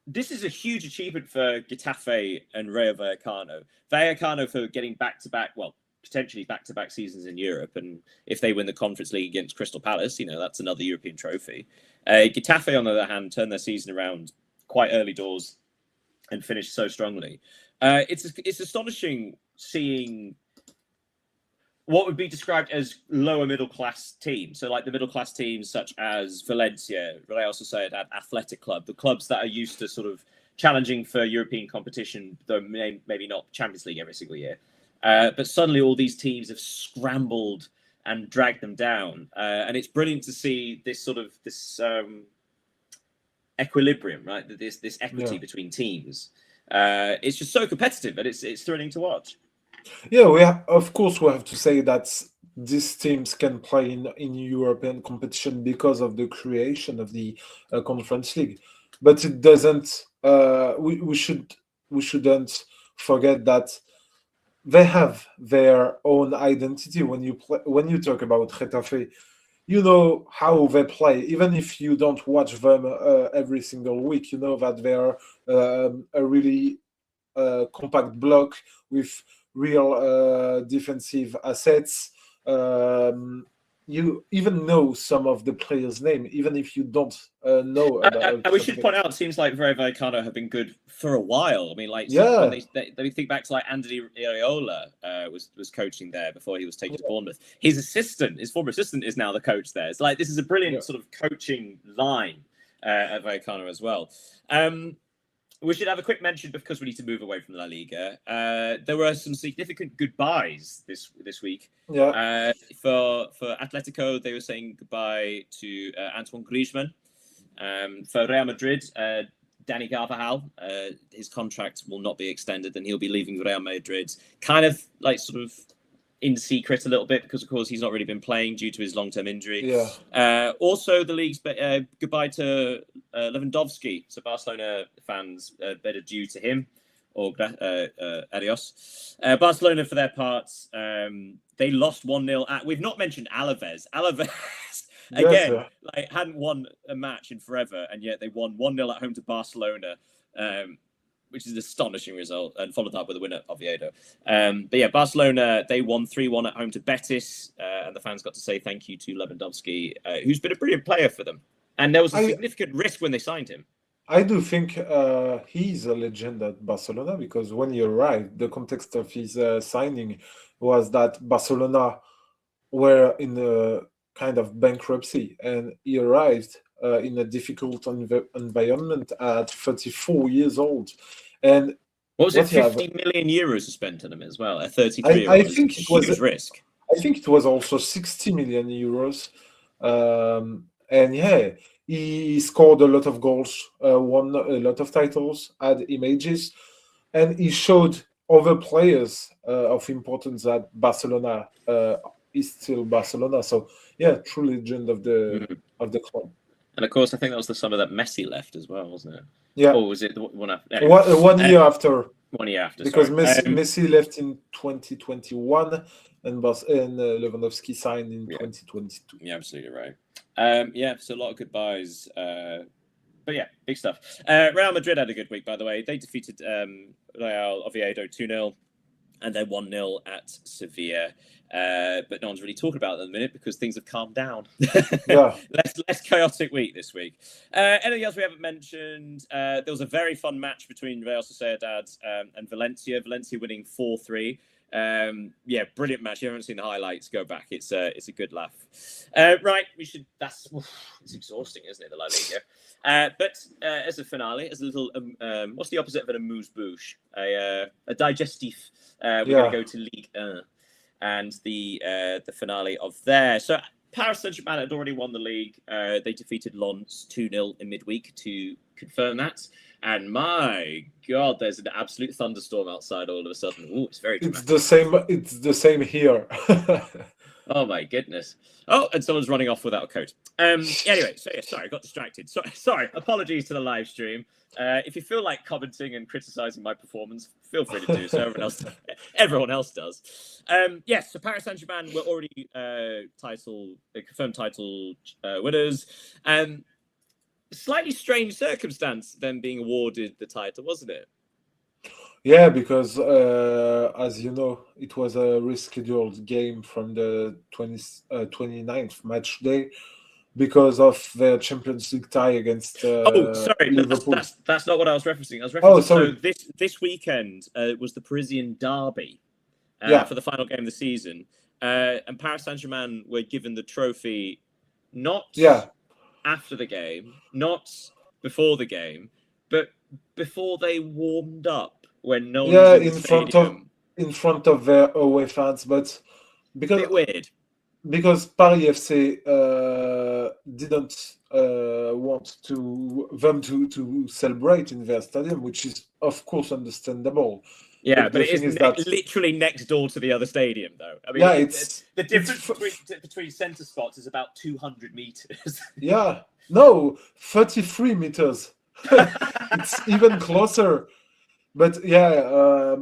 this is a huge achievement for Getafe and Rayo Vallecano. Vallecano for getting back-to-back, well, potentially back-to-back seasons in Europe, and if they win the Conference League against Crystal Palace, that's another European trophy. Getafe, on the other hand, turned their season around quite early doors and finished so strongly. It's astonishing seeing what would be described as lower middle-class teams. So like the middle-class teams such as Valencia, Real Sociedad, Athletic Club, the clubs that are used to sort of challenging for European competition, though maybe not Champions League every single year. But suddenly all these teams have scrambled and dragged them down. And it's brilliant to see this sort of equilibrium, right? This equity between teams. It's just so competitive, and it's thrilling to watch. Yeah, of course we have to say that these teams can play in European competition because of the creation of the Conference League, but it doesn't. We shouldn't forget that they have their own identity. When you talk about Getafe, you know how they play. Even if you don't watch them every single week, you know that they are a really compact block with real defensive assets. Um, you even know some of the players' name, even if you don't know about We should something. point out, it seems like Rayo Vallecano have been good for a while. I mean, like when Yeah, they think back to like Andy Iraola was coaching there before he was taken to Bournemouth. His former assistant, is now the coach there. It's like this is a brilliant yeah. sort of coaching line at Vallecano as well. We should have a quick mention because we need to move away from La Liga. There were some significant goodbyes this week. Yeah. For Atletico, they were saying goodbye to Antoine Griezmann. For Real Madrid, Dani Carvajal, his contract will not be extended, and he'll be leaving Real Madrid kind of like sort of in secret a little bit because, of course, he's not really been playing due to his long-term injury. Yeah. Also, the league's goodbye to Lewandowski. So Barcelona fans better due to him, or adios. Barcelona, for their parts, they lost 1-0. We've not mentioned Alaves. Alaves, again, like hadn't won a match in forever, and yet they won 1-0 at home to Barcelona. Which is an astonishing result, and followed up with a win at Oviedo. But yeah, Barcelona, they won 3-1 at home to Betis, and the fans got to say thank you to Lewandowski, who's been a brilliant player for them. And there was a significant risk when they signed him. I do think he's a legend at Barcelona because when he arrived, the context of his signing was that Barcelona were in a kind of bankruptcy, and he arrived in a difficult environment at 34 years old. And what was it? 50 million euros spent on him as well. A 33-year-old. I think it was a huge risk. I think it was also 60 million euros. And yeah, he scored a lot of goals, won a lot of titles, had images, and he showed other players of importance that Barcelona is still Barcelona. So yeah, true legend of the club. And of course, I think that was the summer that Messi left as well, wasn't it? Yeah. Or was it the one after? Anyway, one year after. 1 year after, because sorry. Messi left in 2021 and Lewandowski signed in 2022. Yeah, absolutely right. Yeah, so a lot of goodbyes. But yeah, big stuff. Real Madrid had a good week, by the way. They defeated Real Oviedo 2-0. And then 1-0 at Sevilla. But no one's really talking about it at the minute because things have calmed down. Yeah. less chaotic week this week. Anything else we haven't mentioned? There was a very fun match between Real Sociedad and Valencia. Valencia winning 4-3. Yeah, brilliant match. You haven't seen the highlights, go back. It's a good laugh. Right, it's exhausting, isn't it, the La Liga? But as a finale, as a little what's the opposite of an amuse-bouche? A digestif. We're going to go to Ligue 1 and the finale of there. So Paris Saint-Germain had already won the league. They defeated Lens 2-0 in midweek to confirm that. And my God, there's an absolute thunderstorm outside all of a sudden. Ooh, it's very dramatic. It's the same here. Oh my goodness. Oh, and someone's running off without a coat. Anyway, so yeah, sorry, I got distracted. Sorry, apologies to the live stream. If you feel like commenting and criticizing my performance, feel free to do so. Everyone else does. Yes, so Paris Saint-Germain were already confirmed title winners. Slightly strange circumstance, them being awarded the title, wasn't it? Yeah, because as you know, it was a rescheduled game from the 29th match day because of their Champions League tie against sorry, Liverpool. That's not what I was referencing. I was referencing sorry. So this weekend was the Parisian derby for the final game of the season, and Paris Saint-Germain were given the trophy not after the game, not before the game, but before they warmed up. When no one was in front of their away fans, but because a bit weird. because Paris FC didn't want them to celebrate in their stadium, which is of course understandable. Yeah, But but the it is thing is that literally next door to the other stadium, though. I mean, yeah, the difference between centre spots is about 200 meters. yeah, no, 33 meters. It's even closer. But yeah,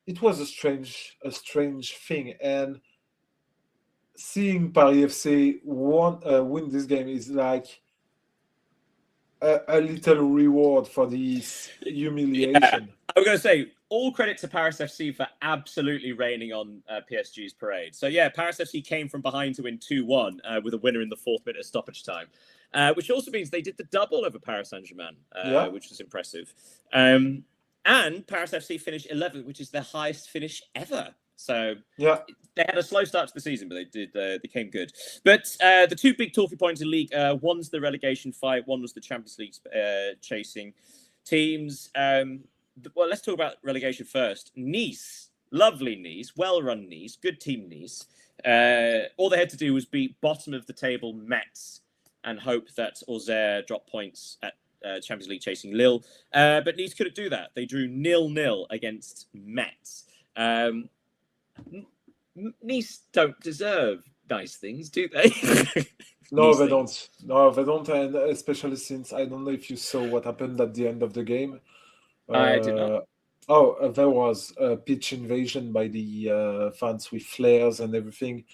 it was a strange thing, and seeing Paris FC win this game is like a little reward for this humiliation. I was going to say, all credit to Paris FC for absolutely raining on PSG's parade. So, yeah, Paris FC came from behind to win 2-1 with a winner in the 4th minute of stoppage time, which also means they did the double over Paris Saint-Germain, which was impressive. And Paris FC finished 11th, which is their highest finish ever. So yeah, they had a slow start to the season, but they came good. But the two big talking points in league, one's the relegation fight, one was the Champions League chasing teams. Well, let's talk about relegation first. Nice, lovely Nice, well-run Nice, good team Nice. All they had to do was beat bottom of the table Metz and hope that Auxerre dropped points at Champions League chasing Lille. But Nice couldn't do that. They drew 0-0 against Metz. Nice don't deserve nice things, do they? no, they don't. No, they don't, and especially since I don't know if you saw what happened at the end of the game. I did not. There was a pitch invasion by the fans with flares and everything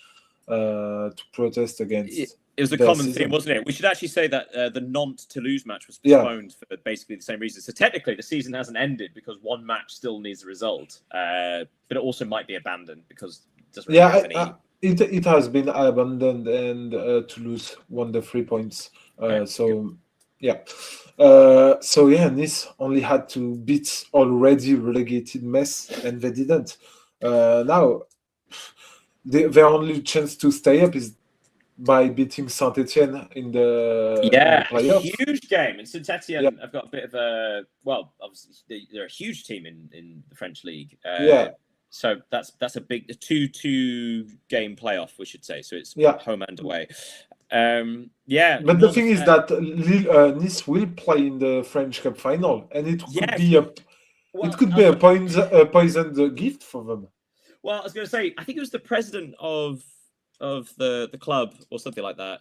to protest against. It was a common theme, wasn't it? We should actually say that the Nantes-Toulouse match was postponed for basically the same reason. So technically, the season hasn't ended because one match still needs a result, but it also might be abandoned because it doesn't really have any. It has been abandoned, and Toulouse won the 3 points. So Nice only had to beat already relegated Metz, and they didn't. Now, their only chance to stay up is by beating Saint-Etienne in the playoffs. Huge game. And Saint-Etienne have got a bit of a obviously they're a huge team in the French league. So that's a big 2-2 game playoff, we should say. So it's home and away. But the thing is that Nice will play in the French Cup final, and it could be a poisoned gift for them. Well, I was going to say, I think it was the president of the club or something like that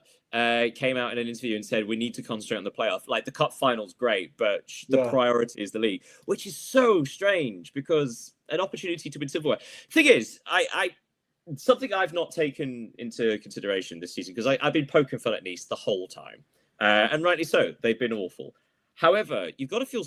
came out in an interview and said we need to concentrate on the playoff. Like the cup final's great, but the priority is the league, which is so strange because an opportunity to win silverware. Thing is, I something I've not taken into consideration this season because I've been poking fun at Nice the whole time, and rightly so. They've been awful. However, you've got to feel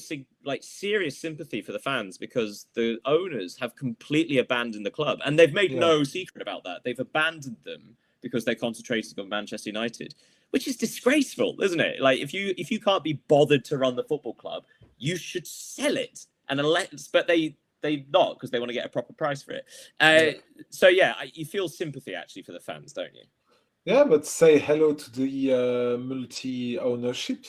serious sympathy for the fans because the owners have completely abandoned the club, and they've made no secret about that. They've abandoned them because they're concentrating on Manchester United, which is disgraceful, isn't it? Like if you can't be bothered to run the football club, you should sell it but they not because they want to get a proper price for it. So you feel sympathy actually for the fans, don't you? Yeah, but say hello to the multi-ownership.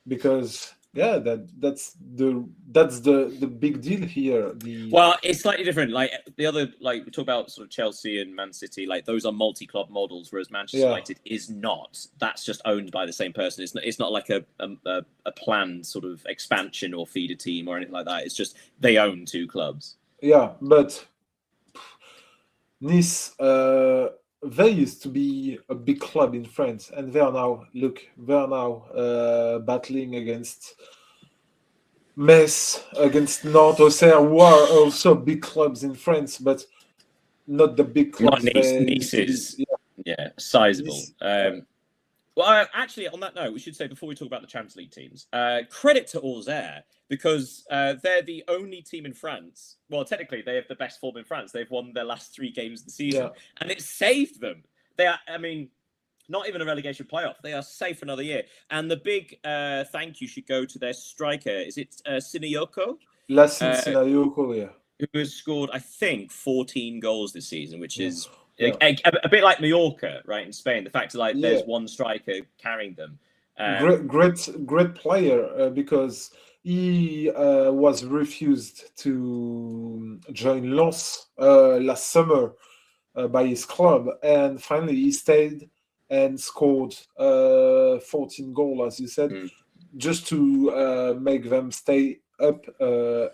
Because that's the big deal here. Well, it's slightly different. Like the other, like we talk about sort of Chelsea and Man City, like those are multi-club models, whereas Manchester United is not. That's just owned by the same person. It's not like a planned sort of expansion or feeder team or anything like that. It's just they own two clubs. Yeah, but Nice. They used to be a big club in France, and they are now battling against Metz, against Nantes, Auxerre, who are also big clubs in France, but not the big clubs. Nice is sizable. Well, actually, on that note, we should say before we talk about the Champions League teams, credit to Auxerre because they're the only team in France. Well, technically, they have the best form in France. They've won their last 3 games of the season, and it saved them. They are, I mean, not even a relegation playoff. They are safe for another year. And the big thank you should go to their striker. Is it Sinayoko? Sinayoko, who has scored, I think, 14 goals this season, which is a bit like Mallorca, right, in Spain. The fact that there's one striker carrying them. Great player because he was refused to join Lens last summer by his club, and finally he stayed and scored 14 goals, as you said, just to make them stay up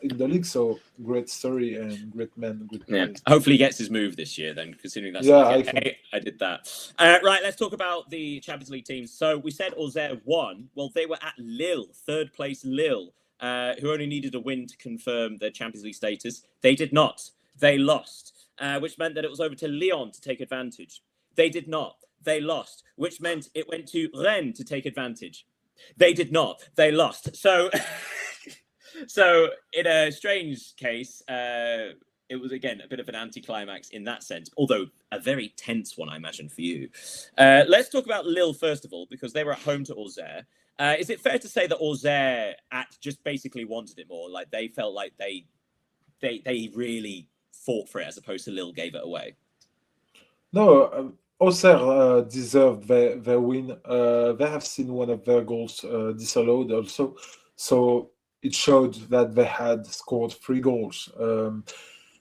in the league. So great story and great man, good Yeah. point. Hopefully he gets his move this year then, considering that's I think. I did that. Right, let's talk about the Champions League teams. So we said Auxerre won. Well, they were at Lille, third place Lille, who only needed a win to confirm their Champions League status. They did not. They lost, which meant that it was over to Lyon to take advantage. They did not. They lost, which meant it went to Rennes to take advantage. They did not. They lost. So, so in a strange case, it was, again, a bit of an anticlimax in that sense, although a very tense one, I imagine, for you. Let's talk about Lille, first of all, because they were at home to Auxerre. Is it fair to say that Auxerre just basically wanted it more? Like, they felt like they really fought for it, as opposed to Lille gave it away? No, Auxerre deserved their win. They have seen one of their goals disallowed also. So it showed that they had scored 3 goals.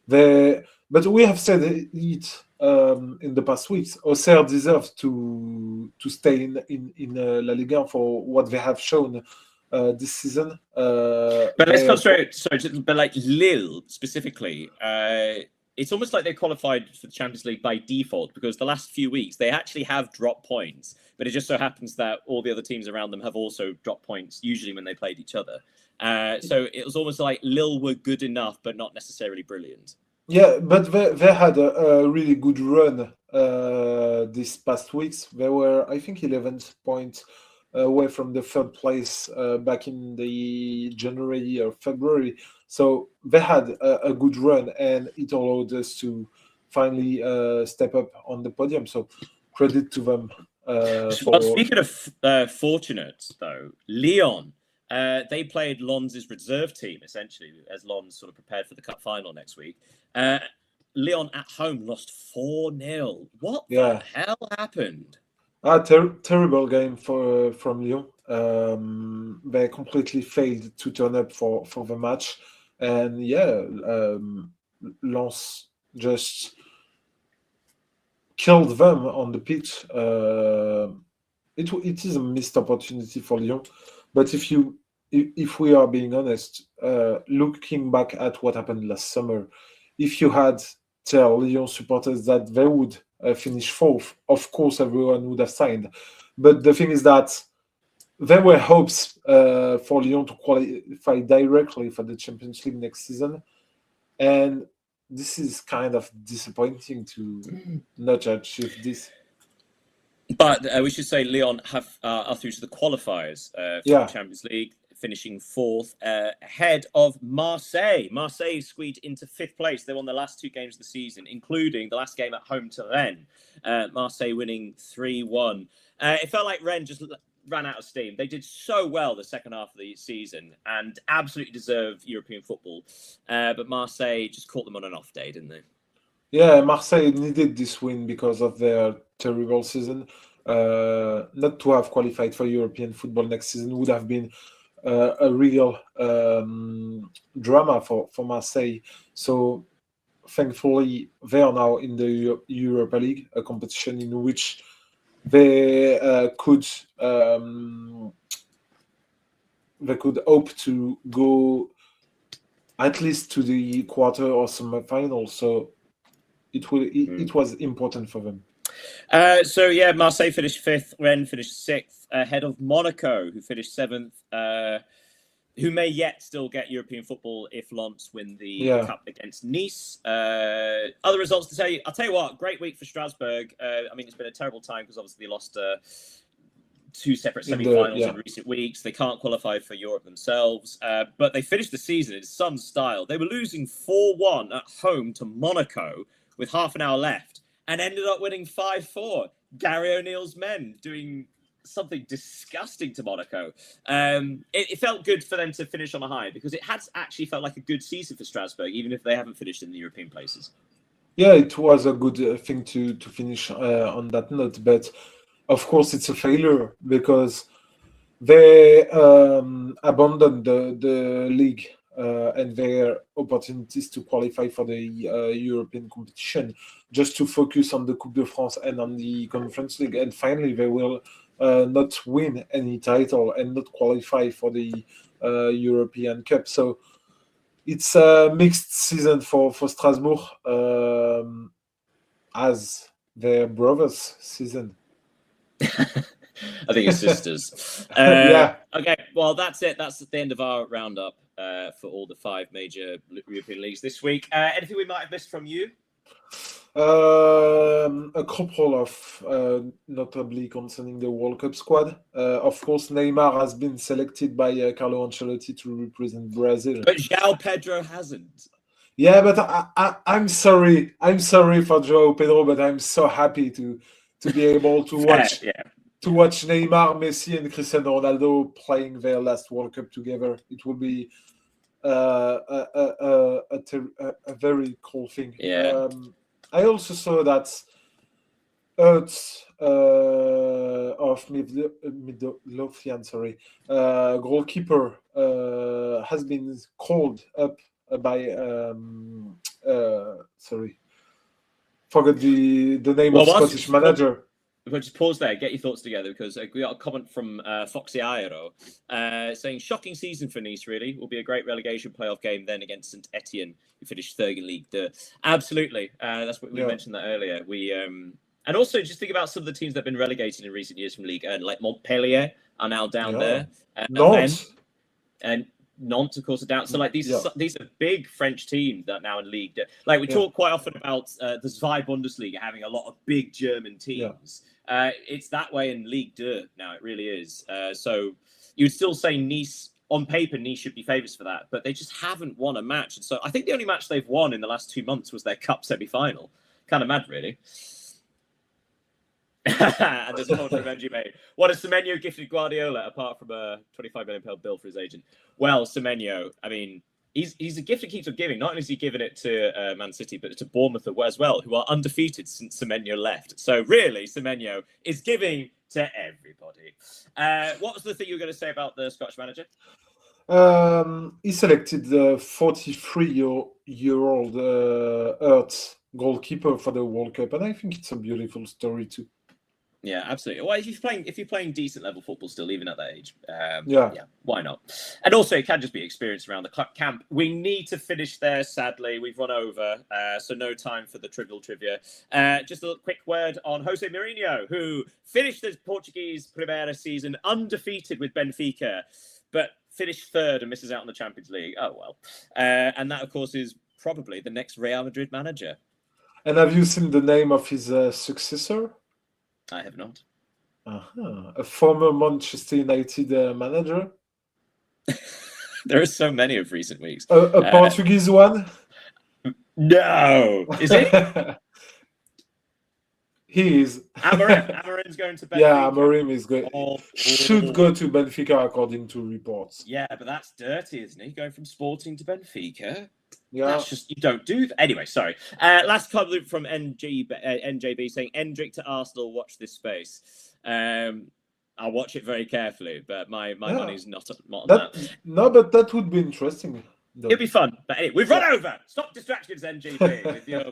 But we have said it in the past weeks. Auxerre deserves to stay in La Ligue for what they have shown this season. But let's concentrate. But like Lille specifically, it's almost like they qualified for the Champions League by default, because the last few weeks they actually have dropped points. But it just so happens that all the other teams around them have also dropped points, usually when they played each other. So it was almost like Lille were good enough, but not necessarily brilliant. Yeah, but they had a really good run these past weeks. They were, I think, 11 points away from the third place back in the January or February. So they had a good run, and it allowed us to finally step up on the podium. So credit to them. Well, speaking of fortunate, though, Lyon, they played Lens' reserve team, essentially, as Lens sort of prepared for the cup final next week. Lyon at home lost 4-0. What the hell happened? Terrible game from Lyon. They completely failed to turn up for the match. And Lens just killed them on the pitch. It is a missed opportunity for Lyon. But if we are being honest, looking back at what happened last summer, if you had tell Lyon supporters that they would finish 4th, of course everyone would have signed. But the thing is that there were hopes for Lyon to qualify directly for the Champions League next season, and this is kind of disappointing to not achieve this. But we should say Lyon are through to the qualifiers for the Champions League, finishing 4th, ahead of Marseille. Marseille squeaked into 5th place. They won the last 2 games of the season, including the last game at home to Rennes. Marseille winning 3-1. It felt like Rennes just ran out of steam. They did so well the second half of the season and absolutely deserved European football. But Marseille just caught them on an off day, didn't they? Yeah, Marseille needed this win because of their terrible season. Not to have qualified for European football next season would have been a real drama for Marseille. So thankfully, they are now in the Europa League, a competition in which they could hope to go at least to the quarter or semi-final. So it was important for them. Marseille finished 5th, Rennes finished 6th, ahead of Monaco, who finished 7th, who may yet still get European football if Lens win the cup against Nice. Other results to tell you. I'll tell you what, great week for Strasbourg. It's been a terrible time because obviously they lost 2 separate semi-finals in recent weeks. They can't qualify for Europe themselves, but they finished the season in some style. They were losing 4-1 at home to Monaco with half an hour left, and ended up winning 5-4. Gary O'Neill's men doing something disgusting to Monaco. It felt good for them to finish on a high, because it has actually felt like a good season for Strasbourg, even if they haven't finished in the European places. Yeah, it was a good thing to finish on that note. But of course, it's a failure because they abandoned the league and their opportunities to qualify for the European competition, just to focus on the Coupe de France and on the Conference League. And finally, they will not win any title and not qualify for the European Cup. So it's a mixed season for Strasbourg, as their brothers' season. I think it's sisters. Yeah. Okay, well, that's it. That's the end of our roundup for all the 5 major European leagues this week. Anything we might have missed from you? A couple of notably concerning the World Cup squad. Of course, Neymar has been selected by Carlo Ancelotti to represent Brazil. But João Pedro hasn't. Yeah, but I'm sorry. I'm sorry for João Pedro, but I'm so happy to be able to watch to watch Neymar, Messi, and Cristiano Ronaldo playing their last World Cup together. It will be a very cool thing. Yeah. I also saw that Ertz of Midlothian, goalkeeper, has been called up by forgot the name of Scottish manager. We'll just pause there, get your thoughts together, because we got a comment from Foxy Aero saying, shocking season for Nice, really. Will be a great relegation playoff game then against St Etienne, who finished third in Ligue 2. Absolutely. That's what we mentioned that earlier. We and also just think about some of the teams that have been relegated in recent years from Ligue 1, like Montpellier are now down there. Nantes. And Nantes, of course, are down. So, like, these are big French teams that are now in Ligue 2. Like, we talk quite often about the Zwei Bundesliga having a lot of big German teams. It's that way in Ligue 2 now. It really is. So you would still say Nice, on paper, Nice should be favourites for that, but they just haven't won a match. And so I think the only match they've won in the last 2 months was their cup semi-final. Kind of mad, really. And there's a comment from MG. What has Semenyo gifted Guardiola apart from a £25 million bill for his agent? Well, Semenyo, I mean, he's a gift that keeps on giving. Not only is he giving it to Man City, but to Bournemouth as well, who are undefeated since Semenyo left. So really, Semenyo is giving to everybody. What was the thing you were going to say about the Scottish manager? He selected the 43-year-old Ertz goalkeeper for the World Cup, and I think it's a beautiful story too. Yeah, absolutely. Well, if you're playing decent level football still, even at that age, why not? And also, it can just be experience around the club camp. We need to finish there. Sadly, we've run over, so no time for the trivial trivia. Just a quick word on Jose Mourinho, who finished the Portuguese Primera season undefeated with Benfica, but finished third and misses out on the Champions League. Oh well, and that, of course, is probably the next Real Madrid manager. And have you seen the name of his successor? I have not. A former Manchester United manager. There are so many of recent weeks. A Portuguese one? No. Is he? He is. Amorim's going to Benfica. Yeah, Amorim is good. Should go to Benfica according to reports. Yeah, but that's dirty, isn't he? Going from Sporting to Benfica. Yeah. That's just, you don't do that. Anyway, sorry. Last comment from NJB saying, Endrick to Arsenal, watch this space. I'll watch it very carefully, but my money's not on that. No, but that would be interesting. It'd be fun. But anyway, we've run over. Stop distractions, NJB, with your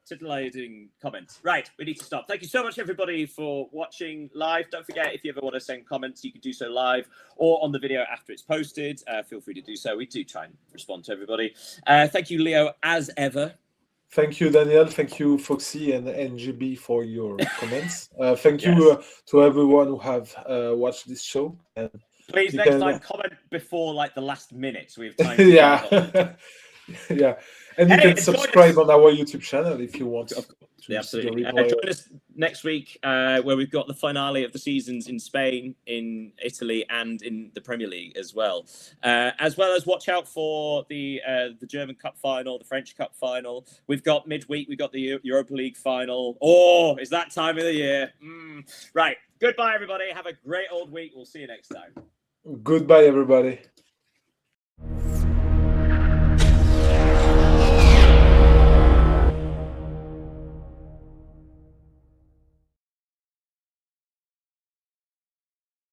titillating comments. Right, we need to stop. Thank you so much, everybody, for watching live. Don't forget, if you ever want to send comments, you can do so live or on the video after it's posted. Feel free to do so. We do try and respond to everybody. Thank you, Leo, as ever. Thank you, Daniel. Thank you, Foxy and NGB, for your comments. Thank you to everyone who have watched this show. And please, next time, comment before like the last minute, so we have time. Yeah. And you can subscribe on our YouTube channel if you want. Absolutely. Join us next week, where we've got the finale of the seasons in Spain, in Italy, and in the Premier League as well. As watch out for the German Cup final, the French Cup final. We've got midweek. We've got the Europa League final. Oh, it's that time of the year. Right. Goodbye, everybody. Have a great old week. We'll see you next time. Goodbye, everybody.